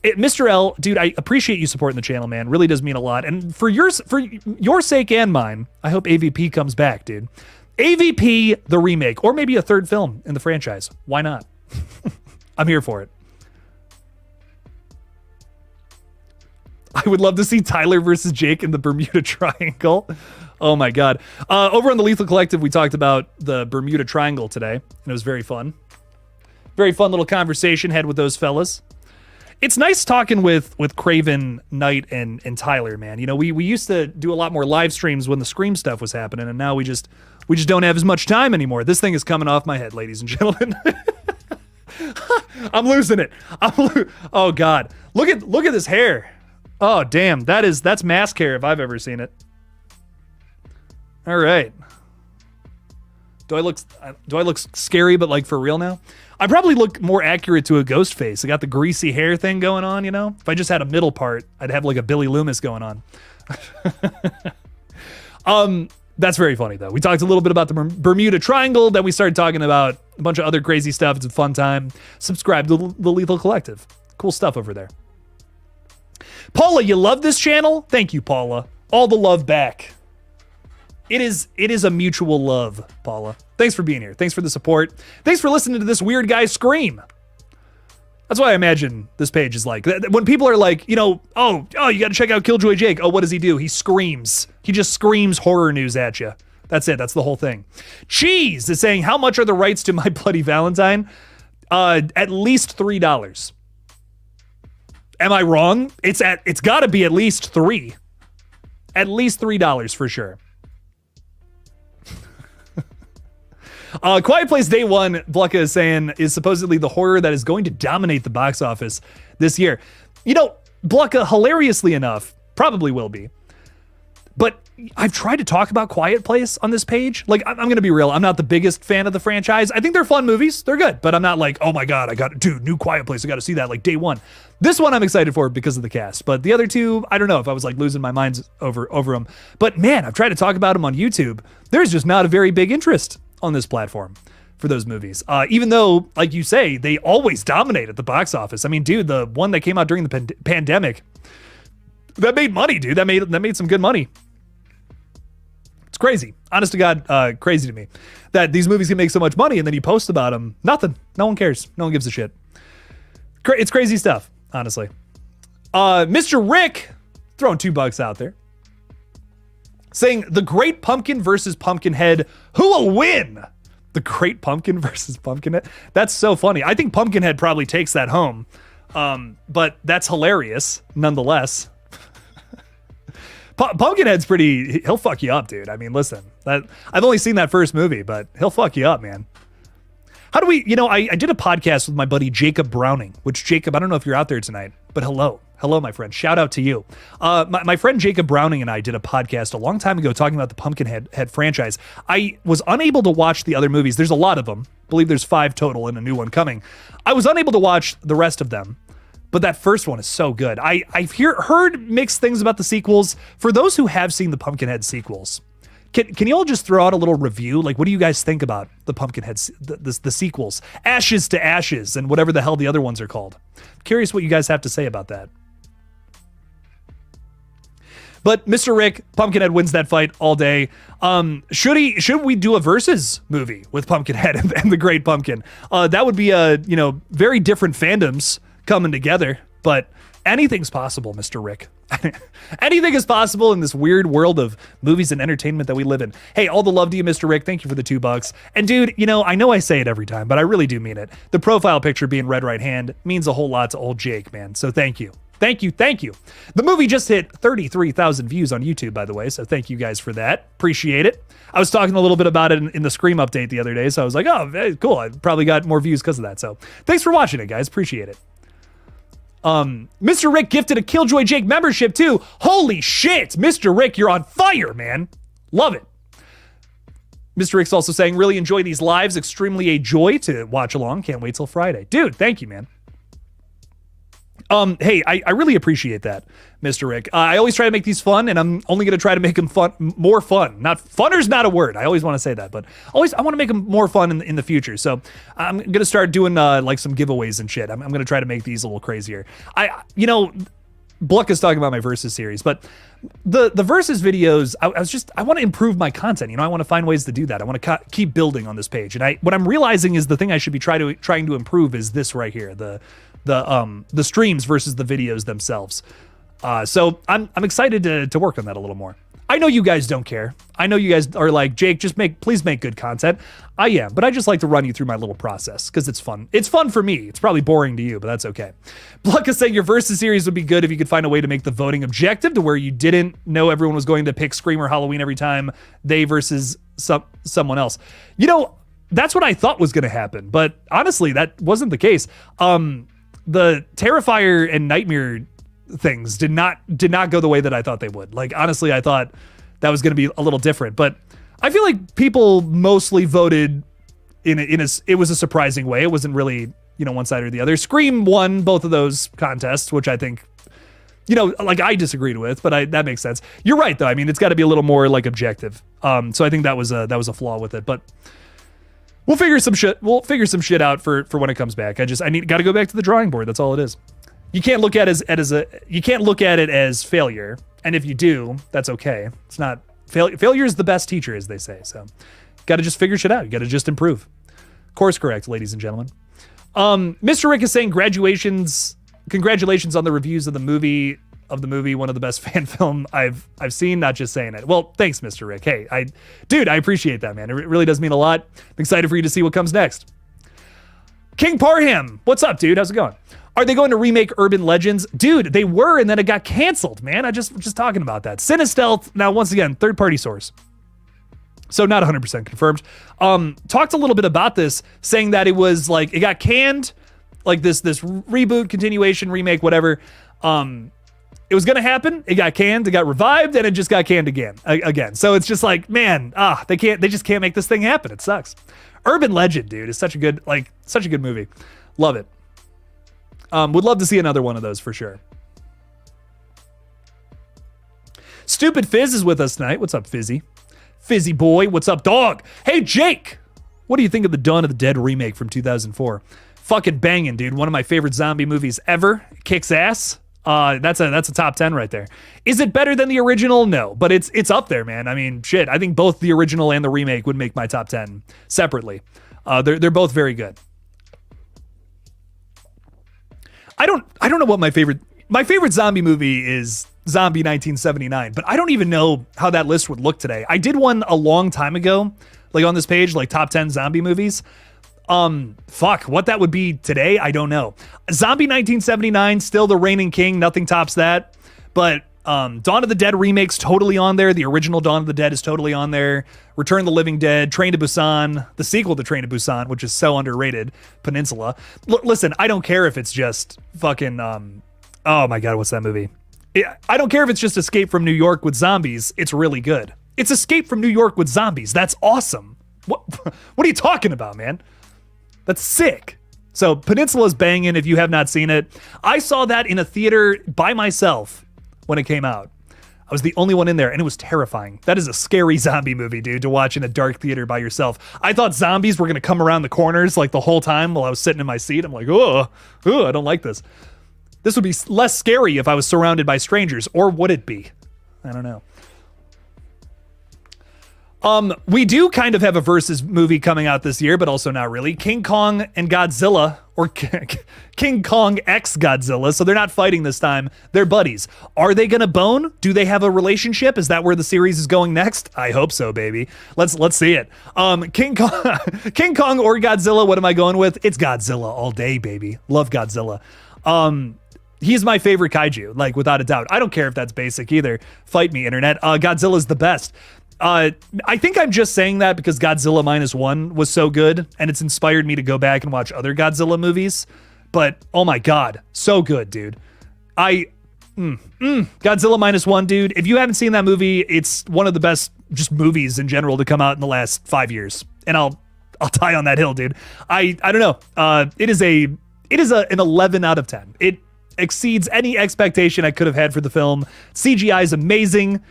Mr. L, dude, I appreciate you supporting the channel, man. Really does mean a lot. And for your sake and mine, I hope AVP comes back, dude. AVP, the remake, or maybe a third film in the franchise. Why not? I'm here for it. I would love to see Tyler versus Jake in the Bermuda Triangle. Oh my God. Over on the Lethal Collective, we talked about the Bermuda Triangle today, and it was very fun. Very fun little conversation had with those fellas. It's nice talking with Craven, Knight, and Tyler, man. We used to do a lot more live streams when the Scream stuff was happening, and now we just don't have as much time anymore. This thing is coming off my head, ladies and gentlemen. I'm losing it. Oh God, look at this hair. Oh damn, that's mask hair if I've ever seen it. All right. Do I look scary, but like for real now? I probably look more accurate to a ghost face. I got the greasy hair thing going on, If I just had a middle part, I'd have like a Billy Loomis going on. That's very funny, though. We talked a little bit about the Bermuda Triangle, then we started talking about a bunch of other crazy stuff. It's a fun time. Subscribe to the Lethal Collective. Cool stuff over there. Paula, you love this channel? Thank you, Paula. All the love back. It is a mutual love, Paula. Thanks for being here. Thanks for the support. Thanks for listening to this weird guy scream. That's why I imagine this page is like. When people are like, you know, oh, you got to check out KillJoy Jake. Oh, what does he do? He screams. He just screams horror news at you. That's it. That's the whole thing. Cheese is saying, how much are the rights to My Bloody Valentine? At least $3. Am I wrong? It's got to be at least $3. At least $3 for sure. Quiet Place Day One, Blucka is saying, is supposedly the horror that is going to dominate the box office this year. You know, Blucka, hilariously enough, probably will be. But I've tried to talk about Quiet Place on this page. Like, I'm going to be real. I'm not the biggest fan of the franchise. I think they're fun movies. They're good. But I'm not like, oh my God, new Quiet Place. I got to see that like day one. This one I'm excited for because of the cast. But the other two, I don't know if I was like losing my mind over them. But man, I've tried to talk about them on YouTube. There's just not a very big interest on this platform for those movies. Even though, like you say, they always dominate at the box office. I mean, dude, the one that came out during the pandemic, that made money, dude. That made some good money. It's crazy. Honest to God, crazy to me that these movies can make so much money and then you post about them. Nothing. No one cares. No one gives a shit. It's crazy stuff, honestly. Mr. Rick throwing $2 out there, saying the Great Pumpkin versus Pumpkinhead. Who will win? The Great Pumpkin versus Pumpkinhead. That's so funny. I think Pumpkinhead probably takes that home. But that's hilarious nonetheless. Pumpkinhead's he'll fuck you up, dude. I mean, listen, I've only seen that first movie, but he'll fuck you up, man. How do we, I did a podcast with my buddy Jacob Browning, which Jacob, I don't know if you're out there tonight, but hello, my friend. Shout out to you. My friend Jacob Browning and I did a podcast a long time ago talking about the Pumpkinhead franchise. I was unable to watch the other movies. There's a lot of them. I believe there's 5 total and a new one coming. I was unable to watch the rest of them. But that first one is so good. I've heard mixed things about the sequels. For those who have seen the Pumpkinhead sequels, can you all just throw out a little review? Like, what do you guys think about the Pumpkinhead, the sequels? Ashes to Ashes and whatever the hell the other ones are called. Curious what you guys have to say about that. But Mr. Rick, Pumpkinhead wins that fight all day. Should we do a versus movie with Pumpkinhead and the Great Pumpkin? That would be very different fandoms coming together, but anything's possible, Mr. Rick. Anything is possible in this weird world of movies and entertainment that we live in. Hey, all the love to you, Mr. Rick. Thank you for the $2. And dude, I know I say it every time, but I really do mean it. The profile picture being red right hand means a whole lot to old Jake, man. So thank you. Thank you. The movie just hit 33,000 views on YouTube, by the way, so thank you guys for that. Appreciate it. I was talking a little bit about it in the Scream update the other day, so I was like, oh, cool. I probably got more views because of that. So thanks for watching it, guys. Appreciate it. Mr. Rick gifted a KillJoy Jake membership too. Holy shit, Mr. Rick, you're on fire, man. Love it. Mr. Rick's also saying, really enjoy these lives. Extremely a joy to watch along. Can't wait till Friday. Dude, thank you, man. Hey, I really appreciate that, Mr. Rick. I always try to make these fun, and I'm only going to try to make them more fun. Funner's not a word. I always want to say that, but I want to make them more fun in the future. So I'm going to start doing like some giveaways and shit. I'm going to try to make these a little crazier. Bluck is talking about my Versus series, but the Versus videos, I want to improve my content. I want to find ways to do that. I want to keep building on this page. And what I'm realizing is the thing I should be trying to improve is this right here, the streams versus the videos themselves. So I'm excited to work on that a little more. I know you guys don't care. I know you guys are like, Jake, please make good content. I am, but I just like to run you through my little process because it's fun. It's fun for me. It's probably boring to you, but that's okay. Bluck is saying your Versus series would be good if you could find a way to make the voting objective to where you didn't know everyone was going to pick Scream or Halloween every time they versus someone else. That's what I thought was going to happen, but honestly, that wasn't the case. The Terrifier and Nightmare things did not go the way that I thought they would. Like, honestly, I thought that was going to be a little different, but I feel like people mostly voted it was a surprising way. It wasn't really, one side or the other. Scream won both of those contests, which I think like I disagreed with, but that makes sense. You're right though. I mean, it's got to be a little more like objective. So I think that was a flaw with it, but we'll figure some shit out for when it comes back. got to go back to the drawing board. That's all it is. You can't look at it as failure. And if you do, that's okay. It's not failure is the best teacher, as they say. So got to just figure shit out. You got to just improve. Course correct, ladies and gentlemen. Mr. Rick is saying congratulations on the reviews of the movie, one of the best fan film I've seen, not just saying it. Well, thanks, Mr. Rick. Hey, I appreciate that, man. It really does mean a lot. I'm excited for you to see what comes next. King Parham, what's up, dude? How's it going? Are they going to remake Urban Legends? Dude, they were, and then it got canceled, man. I just talking about that. Cinestealth, now once again, third-party source. So not 100% confirmed. Talked a little bit about this, saying that it was like, it got canned, like this reboot, continuation, remake, whatever. It was going to happen. It got canned, it got revived, and it just got canned again. So it's just like, man, they just can't make this thing happen. It sucks. Urban Legend, dude, is such a good movie. Love it. Would love to see another one of those for sure. Stupid Fizz is with us tonight. What's up, Fizzy? Fizzy boy, what's up, dog? Hey, Jake, what do you think of the Dawn of the Dead remake from 2004? Fucking banging, dude. One of my favorite zombie movies ever. Kicks ass. That's a top 10 right there. Is it better than the original? No, but it's up there, man. I mean, shit. I think both the original and the remake would make my top 10 separately. They're both very good. I don't know what my favorite zombie movie is. Zombie 1979, but I don't even know how that list would look today. I did one a long time ago, like on this page, like top 10 zombie movies. What that would be today, I don't know. Zombie 1979, still the reigning king, nothing tops that. But Dawn of the Dead remake's totally on there. The original Dawn of the Dead is totally on there. Return of the Living Dead, Train to Busan, the sequel to Train to Busan, which is so underrated, Peninsula. Listen, I don't care if it's just fucking, oh my God, what's that movie? I don't care if it's just Escape from New York with zombies. It's really good. It's Escape from New York with zombies. That's awesome. What are you talking about, man? That's sick. So Peninsula's banging if you have not seen it. I saw that in a theater by myself when it came out. I was the only one in there, and it was terrifying. That is a scary zombie movie, dude, to watch in a dark theater by yourself. I thought zombies were going to come around the corners like the whole time while I was sitting in my seat. I'm like, oh, I don't like this. This would be less scary if I was surrounded by strangers, or would it be? I don't know. We do kind of have a versus movie coming out this year, but also not really. King Kong and Godzilla, or King Kong x Godzilla. So they're not fighting this time. They're buddies. Are they gonna bone? Do they have a relationship? Is that where the series is going next? I hope so, baby. Let's see it. King Kong or Godzilla. What am I going with? It's Godzilla all day, baby. Love Godzilla. He's my favorite kaiju, like without a doubt. I don't care if that's basic either. Fight me, internet. Godzilla's the best. I think I'm just saying that because Godzilla -1 was so good, and it's inspired me to go back and watch other Godzilla movies. But oh my God, so good, dude. Godzilla -1, dude. If you haven't seen that movie, it's one of the best just movies in general to come out in the last 5 years. And I'll die on that hill, dude. I don't know. It is an 11 out of 10. It exceeds any expectation I could have had for the film. CGI is amazing.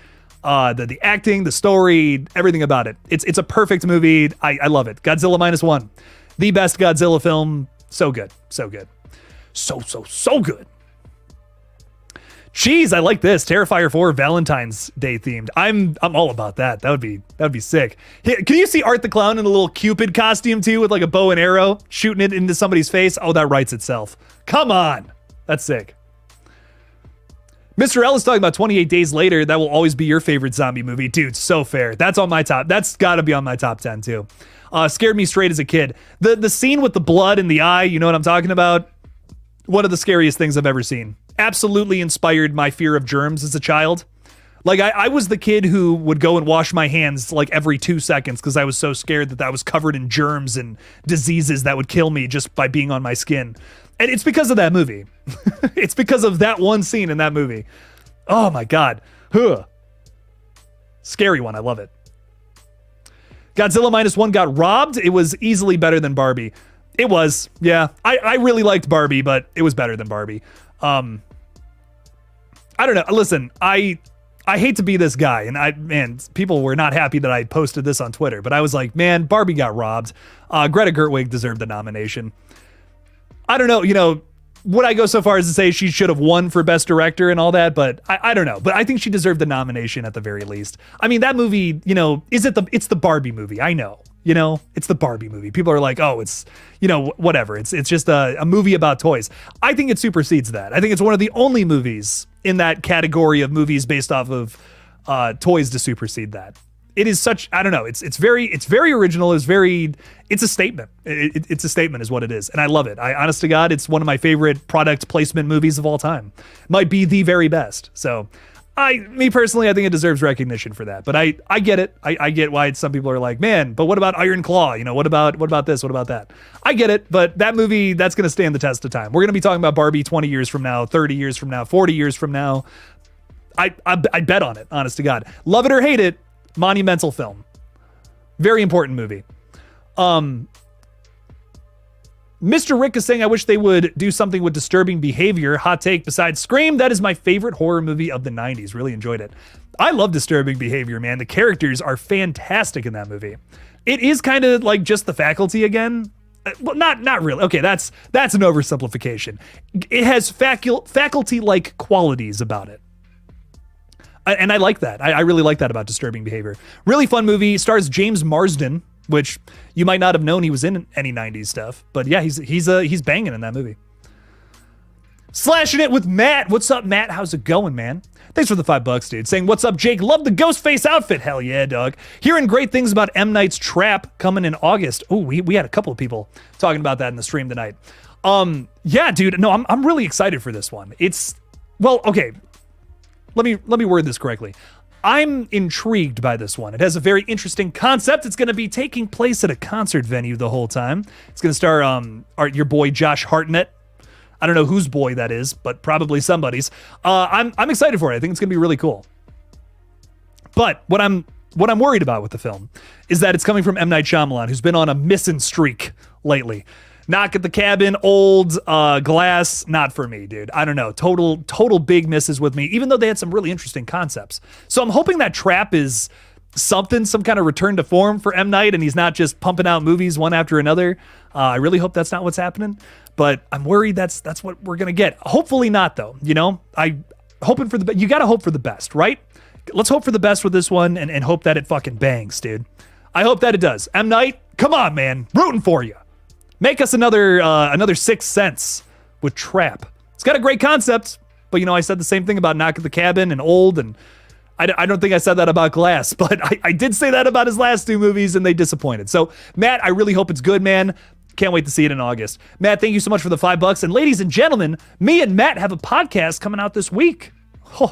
The acting, the story, everything about it. It's a perfect movie. I love it. Godzilla -1. The best Godzilla film. So good. So good. So good. Jeez, I like this. Terrifier 4 Valentine's Day themed. I'm all about that. That would be sick. Hey, can you see Art the Clown in a little Cupid costume too, with like a bow and arrow shooting it into somebody's face? Oh, that writes itself. Come on. That's sick. Mr. L is talking about 28 Days Later. That will always be your favorite zombie movie. Dude, so fair. That's on my top. That's got to be on my top 10 too. Scared me straight as a kid. The scene with the blood in the eye, you know what I'm talking about? One of the scariest things I've ever seen. Absolutely inspired my fear of germs as a child. Like I was the kid who would go and wash my hands like every 2 seconds because I was so scared that I was covered in germs and diseases that would kill me just by being on my skin. And it's because of that movie. It's because of that one scene in that movie. Oh my God. Scary one. I love it. Godzilla -1 got robbed. It was easily better than Barbie. It was. Yeah. I really liked Barbie, but it was better than Barbie. I don't know. Listen, I hate to be this guy, and people were not happy that I posted this on Twitter, but I was like, man, Barbie got robbed. Greta Gerwig deserved the nomination. I don't know, would I go so far as to say she should have won for Best Director and all that? But I don't know. But I think she deserved the nomination at the very least. I mean, that movie, it's the Barbie movie. I know, it's the Barbie movie. People are like, oh, it's, whatever. It's just a movie about toys. I think it supersedes that. I think it's one of the only movies in that category of movies based off of toys to supersede that. It is such, I don't know. It's very original. It's a statement. It's a statement is what it is. And I love it. Honest to God, it's one of my favorite product placement movies of all time. Might be the very best. So me personally, I think it deserves recognition for that, but I get it. I get why some people are like, man, but what about Iron Claw? What about this? What about that? I get it. But that movie, that's going to stand the test of time. We're going to be talking about Barbie 20 years from now, 30 years from now, 40 years from now. I bet on it. Honest to God, love it or hate it. Monumental film. Very important movie. Mr. Rick is saying, I wish they would do something with disturbing behavior. Hot take, besides Scream, that is my favorite horror movie of the 90s. Really enjoyed it. I love disturbing behavior, man. The characters are fantastic in that movie. It is kind of like just The Faculty again. Well, not really. Okay, that's an oversimplification. It has faculty-like qualities about it. And I like that. I really like that about disturbing behavior. Really fun movie. Stars James Marsden, which you might not have known he was in any 90s stuff. But yeah, he's banging in that movie. Slashing it with Matt. What's up, Matt? How's it going, man? Thanks for the $5, dude. Saying, what's up, Jake? Love the Ghostface outfit. Hell yeah, dog. Hearing great things about M. Night's Trap coming in August. Oh, we had a couple of people talking about that in the stream tonight. Yeah, dude. No, I'm really excited for this one. Okay. Let me word this correctly. I'm intrigued by this one. It has a very interesting concept. It's going to be taking place at a concert venue the whole time. It's going to star your boy Josh Hartnett. I don't know whose boy that is, but probably somebody's. I'm excited for it. I think it's going to be really cool. But what I'm worried about with the film is that it's coming from M. Night Shyamalan, who's been on a missing streak lately. Knock at the Cabin, Old, Glass, not for me, dude. I don't know. Total big misses with me, even though they had some really interesting concepts. So I'm hoping that Trap is some kind of return to form for M. Night, and he's not just pumping out movies one after another. I really hope that's not what's happening, but I'm worried that's what we're going to get. Hopefully not, though. Hoping for you got to hope for the best, right? Let's hope for the best with this one and hope that it fucking bangs, dude. I hope that it does. M. Night, come on, man. Rooting for you. Make us another Sixth Sense with Trap. It's got a great concept, but I said the same thing about Knock at the Cabin and Old, and I don't think I said that about Glass, but I did say that about his last two movies, and they disappointed. So, Matt, I really hope it's good, man. Can't wait to see it in August. Matt, thank you so much for the $5. And ladies and gentlemen, me and Matt have a podcast coming out this week. You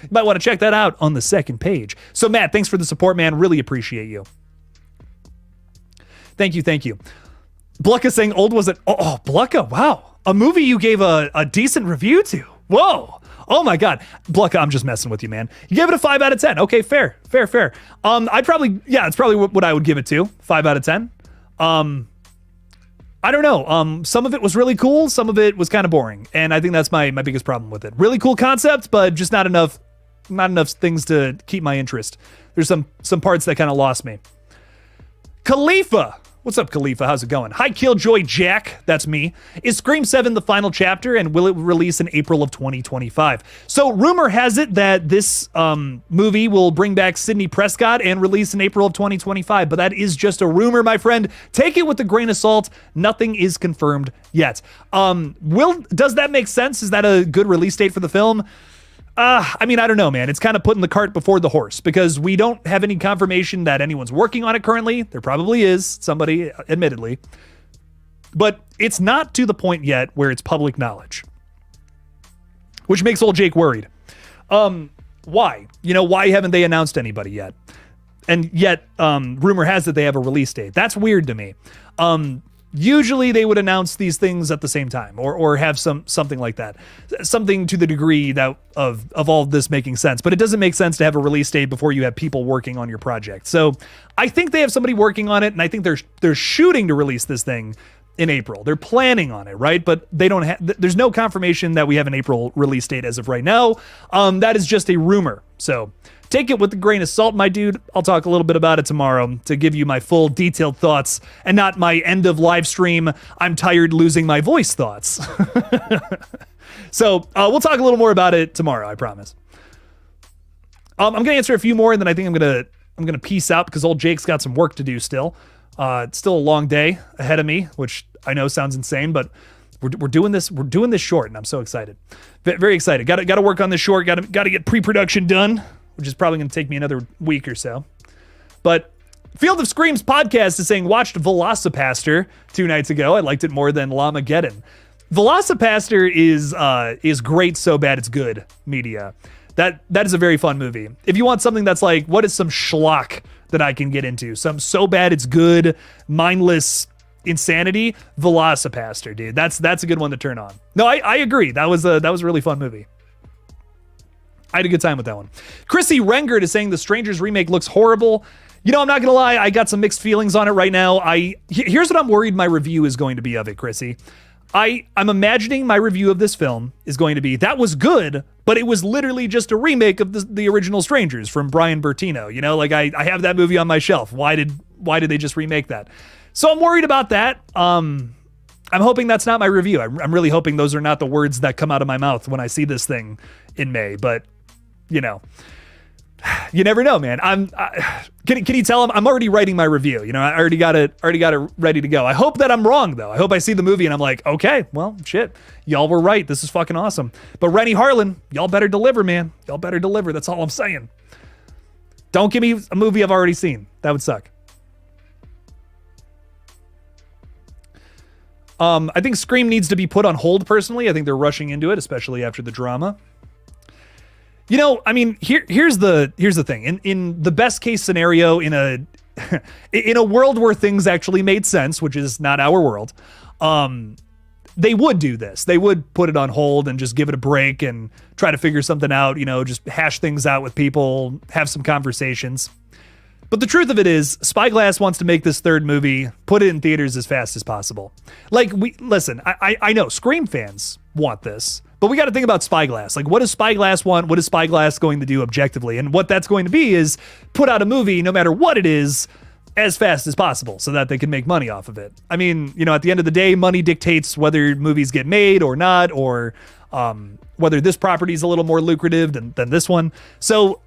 might want to check that out on the second page. So, Matt, thanks for the support, man. Really appreciate you. Thank you. Blucka saying Old was it? Oh, Blucka, wow. A movie you gave a decent review to. Whoa. Oh my God. Blucka, I'm just messing with you, man. You gave it a 5 out of 10. Okay, fair. It's probably what I would give it to. 5 out of 10. I don't know. Some of it was really cool. Some of it was kind of boring. And I think that's my biggest problem with it. Really cool concept, but just not enough things to keep my interest. There's some parts that kind of lost me. Khalifa. What's up, Khalifa? How's it going? Hi, KillJoy Jack. That's me. Is Scream 7 the final chapter, and will it release in April of 2025? So rumor has it that this movie will bring back Sidney Prescott and release in April of 2025, but that is just a rumor, my friend. Take it with a grain of salt. Nothing is confirmed yet. Does that make sense? Is that a good release date for the film? I don't know, man. It's kind of putting the cart before the horse because we don't have any confirmation that anyone's working on it currently. There probably is somebody, admittedly, but it's not to the point yet where it's public knowledge, which makes old Jake worried. Why? Why haven't they announced anybody yet? And yet, rumor has it they have a release date. That's weird to me. Usually they would announce these things at the same time or have something like that. Something to the degree that of all of this making sense. But it doesn't make sense to have a release date before you have people working on your project. So I think they have somebody working on it, and I think they're shooting to release this thing in April. They're planning on it, right? But they don't have, there's no confirmation that we have an April release date as of right now. That is just a rumor. So take it with a grain of salt, my dude. I'll talk a little bit about it tomorrow to give you my full detailed thoughts and not my end of live stream, I'm tired losing my voice thoughts. So we'll talk a little more about it tomorrow, I promise. I'm going to answer a few more, and then I think I'm going to peace out because old Jake's got some work to do still. It's still a long day ahead of me, which I know sounds insane, but we're doing this short, and I'm so excited. Very excited. Got to work on this short. Got to get pre-production done, which is probably going to take me another week or so. But Field of Screams podcast is saying watched Velocipaster 2 nights ago. I liked it more than Llamageddon. Velocipaster is great, so bad it's good media. That is a very fun movie. If you want something that's like, what is some schlock that I can get into? Some so bad it's good, mindless insanity. Velocipaster, dude. That's a good one to turn on. No, I agree. That was a really fun movie. I had a good time with that one. Chrissy Rengert is saying The Strangers remake looks horrible. You know, I'm not gonna lie, I got some mixed feelings on it right now. Here's what I'm worried my review is going to be of it, Chrissy. I'm imagining my review of this film is going to be, that was good, but it was literally just a remake of the original Strangers from Brian Bertino. You know, like I have that movie on my shelf. Why did they just remake that? So I'm worried about that. I'm hoping that's not my review. I'm really hoping those are not the words that come out of my mouth when I see this thing in May. But, you know, you never know, man. Can you tell him I'm already writing my review? You know, I already got it ready to go. I hope that I'm wrong though. I hope I see the movie and I'm like, okay, well, shit, y'all were right. This is fucking awesome. But Rennie Harlan, y'all better deliver, man. Y'all better deliver. That's all I'm saying. Don't give me a movie I've already seen. That would suck. I think Scream needs to be put on hold personally. I think they're rushing into it, especially after the drama. You know, I mean, here's the thing. In the best case scenario, in a world where things actually made sense, which is not our world, they would do this. They would put it on hold and just give it a break and try to figure something out, you know, just hash things out with people, have some conversations. But the truth of it is, Spyglass wants to make this third movie, put it in theaters as fast as possible. Like, listen, I know Scream fans want this, but we got to think about Spyglass. Like, what does Spyglass want? What is Spyglass going to do objectively? And what that's going to be is put out a movie, no matter what it is, as fast as possible so that they can make money off of it. I mean, you know, at the end of the day, money dictates whether movies get made or not, or whether this property is a little more lucrative than this one. So,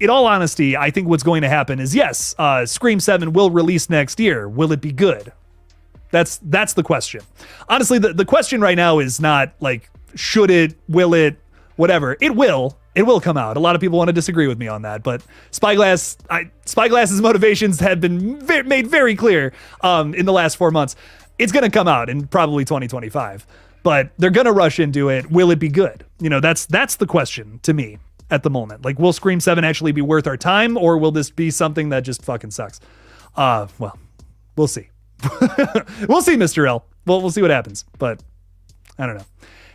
in all honesty, I think what's going to happen is, yes, Scream 7 will release next year. Will it be good? That's the question. Honestly, the question right now is not like, should it, will it, whatever. It will come out. A lot of people want to disagree with me on that, but Spyglass's motivations have been made very clear in the last 4 months. It's going to come out in probably 2025, but they're going to rush into it. Will it be good? You know, that's the question to me at the moment. Like, will Scream 7 actually be worth our time, or will this be something that just fucking sucks? Well, we'll see. We'll see, Mr. L. We'll see what happens, but I don't know.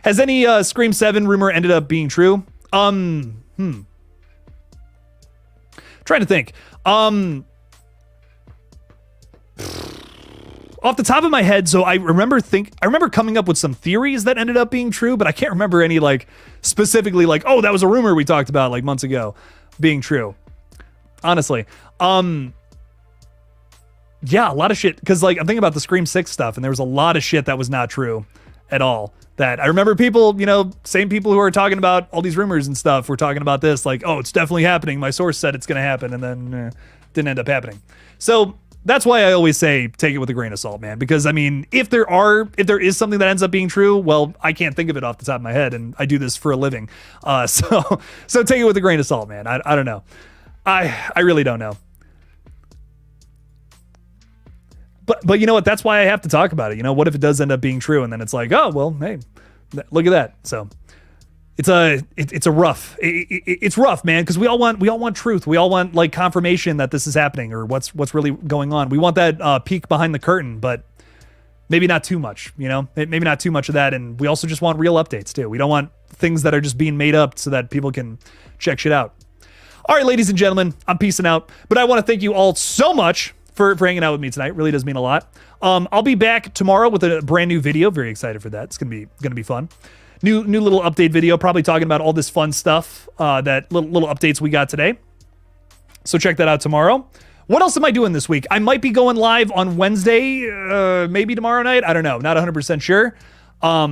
Has any Scream 7 rumor ended up being true? Trying to think. Off the top of my head, so I remember coming up with some theories that ended up being true, but I can't remember any like specifically like, oh, that was a rumor we talked about like months ago being true. Honestly. Yeah, a lot of shit, because like I'm thinking about the Scream 6 stuff, and there was a lot of shit that was not true at all. That I remember people, you know, same people who are talking about all these rumors and stuff were talking about this, like, oh, it's definitely happening. My source said it's going to happen, and then didn't end up happening. So that's why I always say take it with a grain of salt, man. Because I mean, if there is something that ends up being true, well, I can't think of it off the top of my head, and I do this for a living. So take it with a grain of salt, man. I don't know. I really don't know. But you know what? That's why I have to talk about it. You know, what if it does end up being true, and then it's like, oh well, hey, look at that. So it's rough, man, because we all want truth. We all want like confirmation that this is happening or what's really going on. We want that peek behind the curtain, but maybe not too much. You know, maybe not too much of that, and we also just want real updates too. We don't want things that are just being made up so that people can check shit out. All right, ladies and gentlemen, I'm peacing out, but I want to thank you all so much for hanging out with me tonight. Really does mean a lot. I'll be back tomorrow with a brand new video. Very excited for that. It's gonna be fun. New little update video, probably talking about all this fun stuff, that little updates we got today. So check that out tomorrow. What else am I doing this week? I might be going live on Wednesday, maybe tomorrow night. I don't know. Not 100% sure. I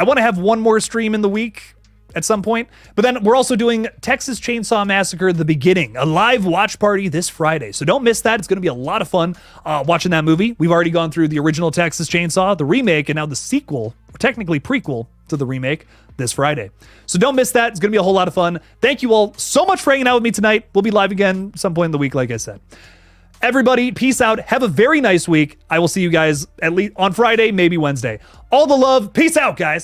want to have one more stream in the week at some point. But then we're also doing Texas Chainsaw Massacre: The Beginning, a live watch party this Friday. So don't miss that. It's going to be a lot of fun watching that movie. We've already gone through the original Texas Chainsaw, the remake, and now the sequel, or technically prequel to the remake, this Friday. So don't miss that. It's going to be a whole lot of fun. Thank you all so much for hanging out with me tonight. We'll be live again some point in the week, like I said. Everybody, peace out. Have a very nice week. I will see you guys at least on Friday, maybe Wednesday. All the love. Peace out, guys.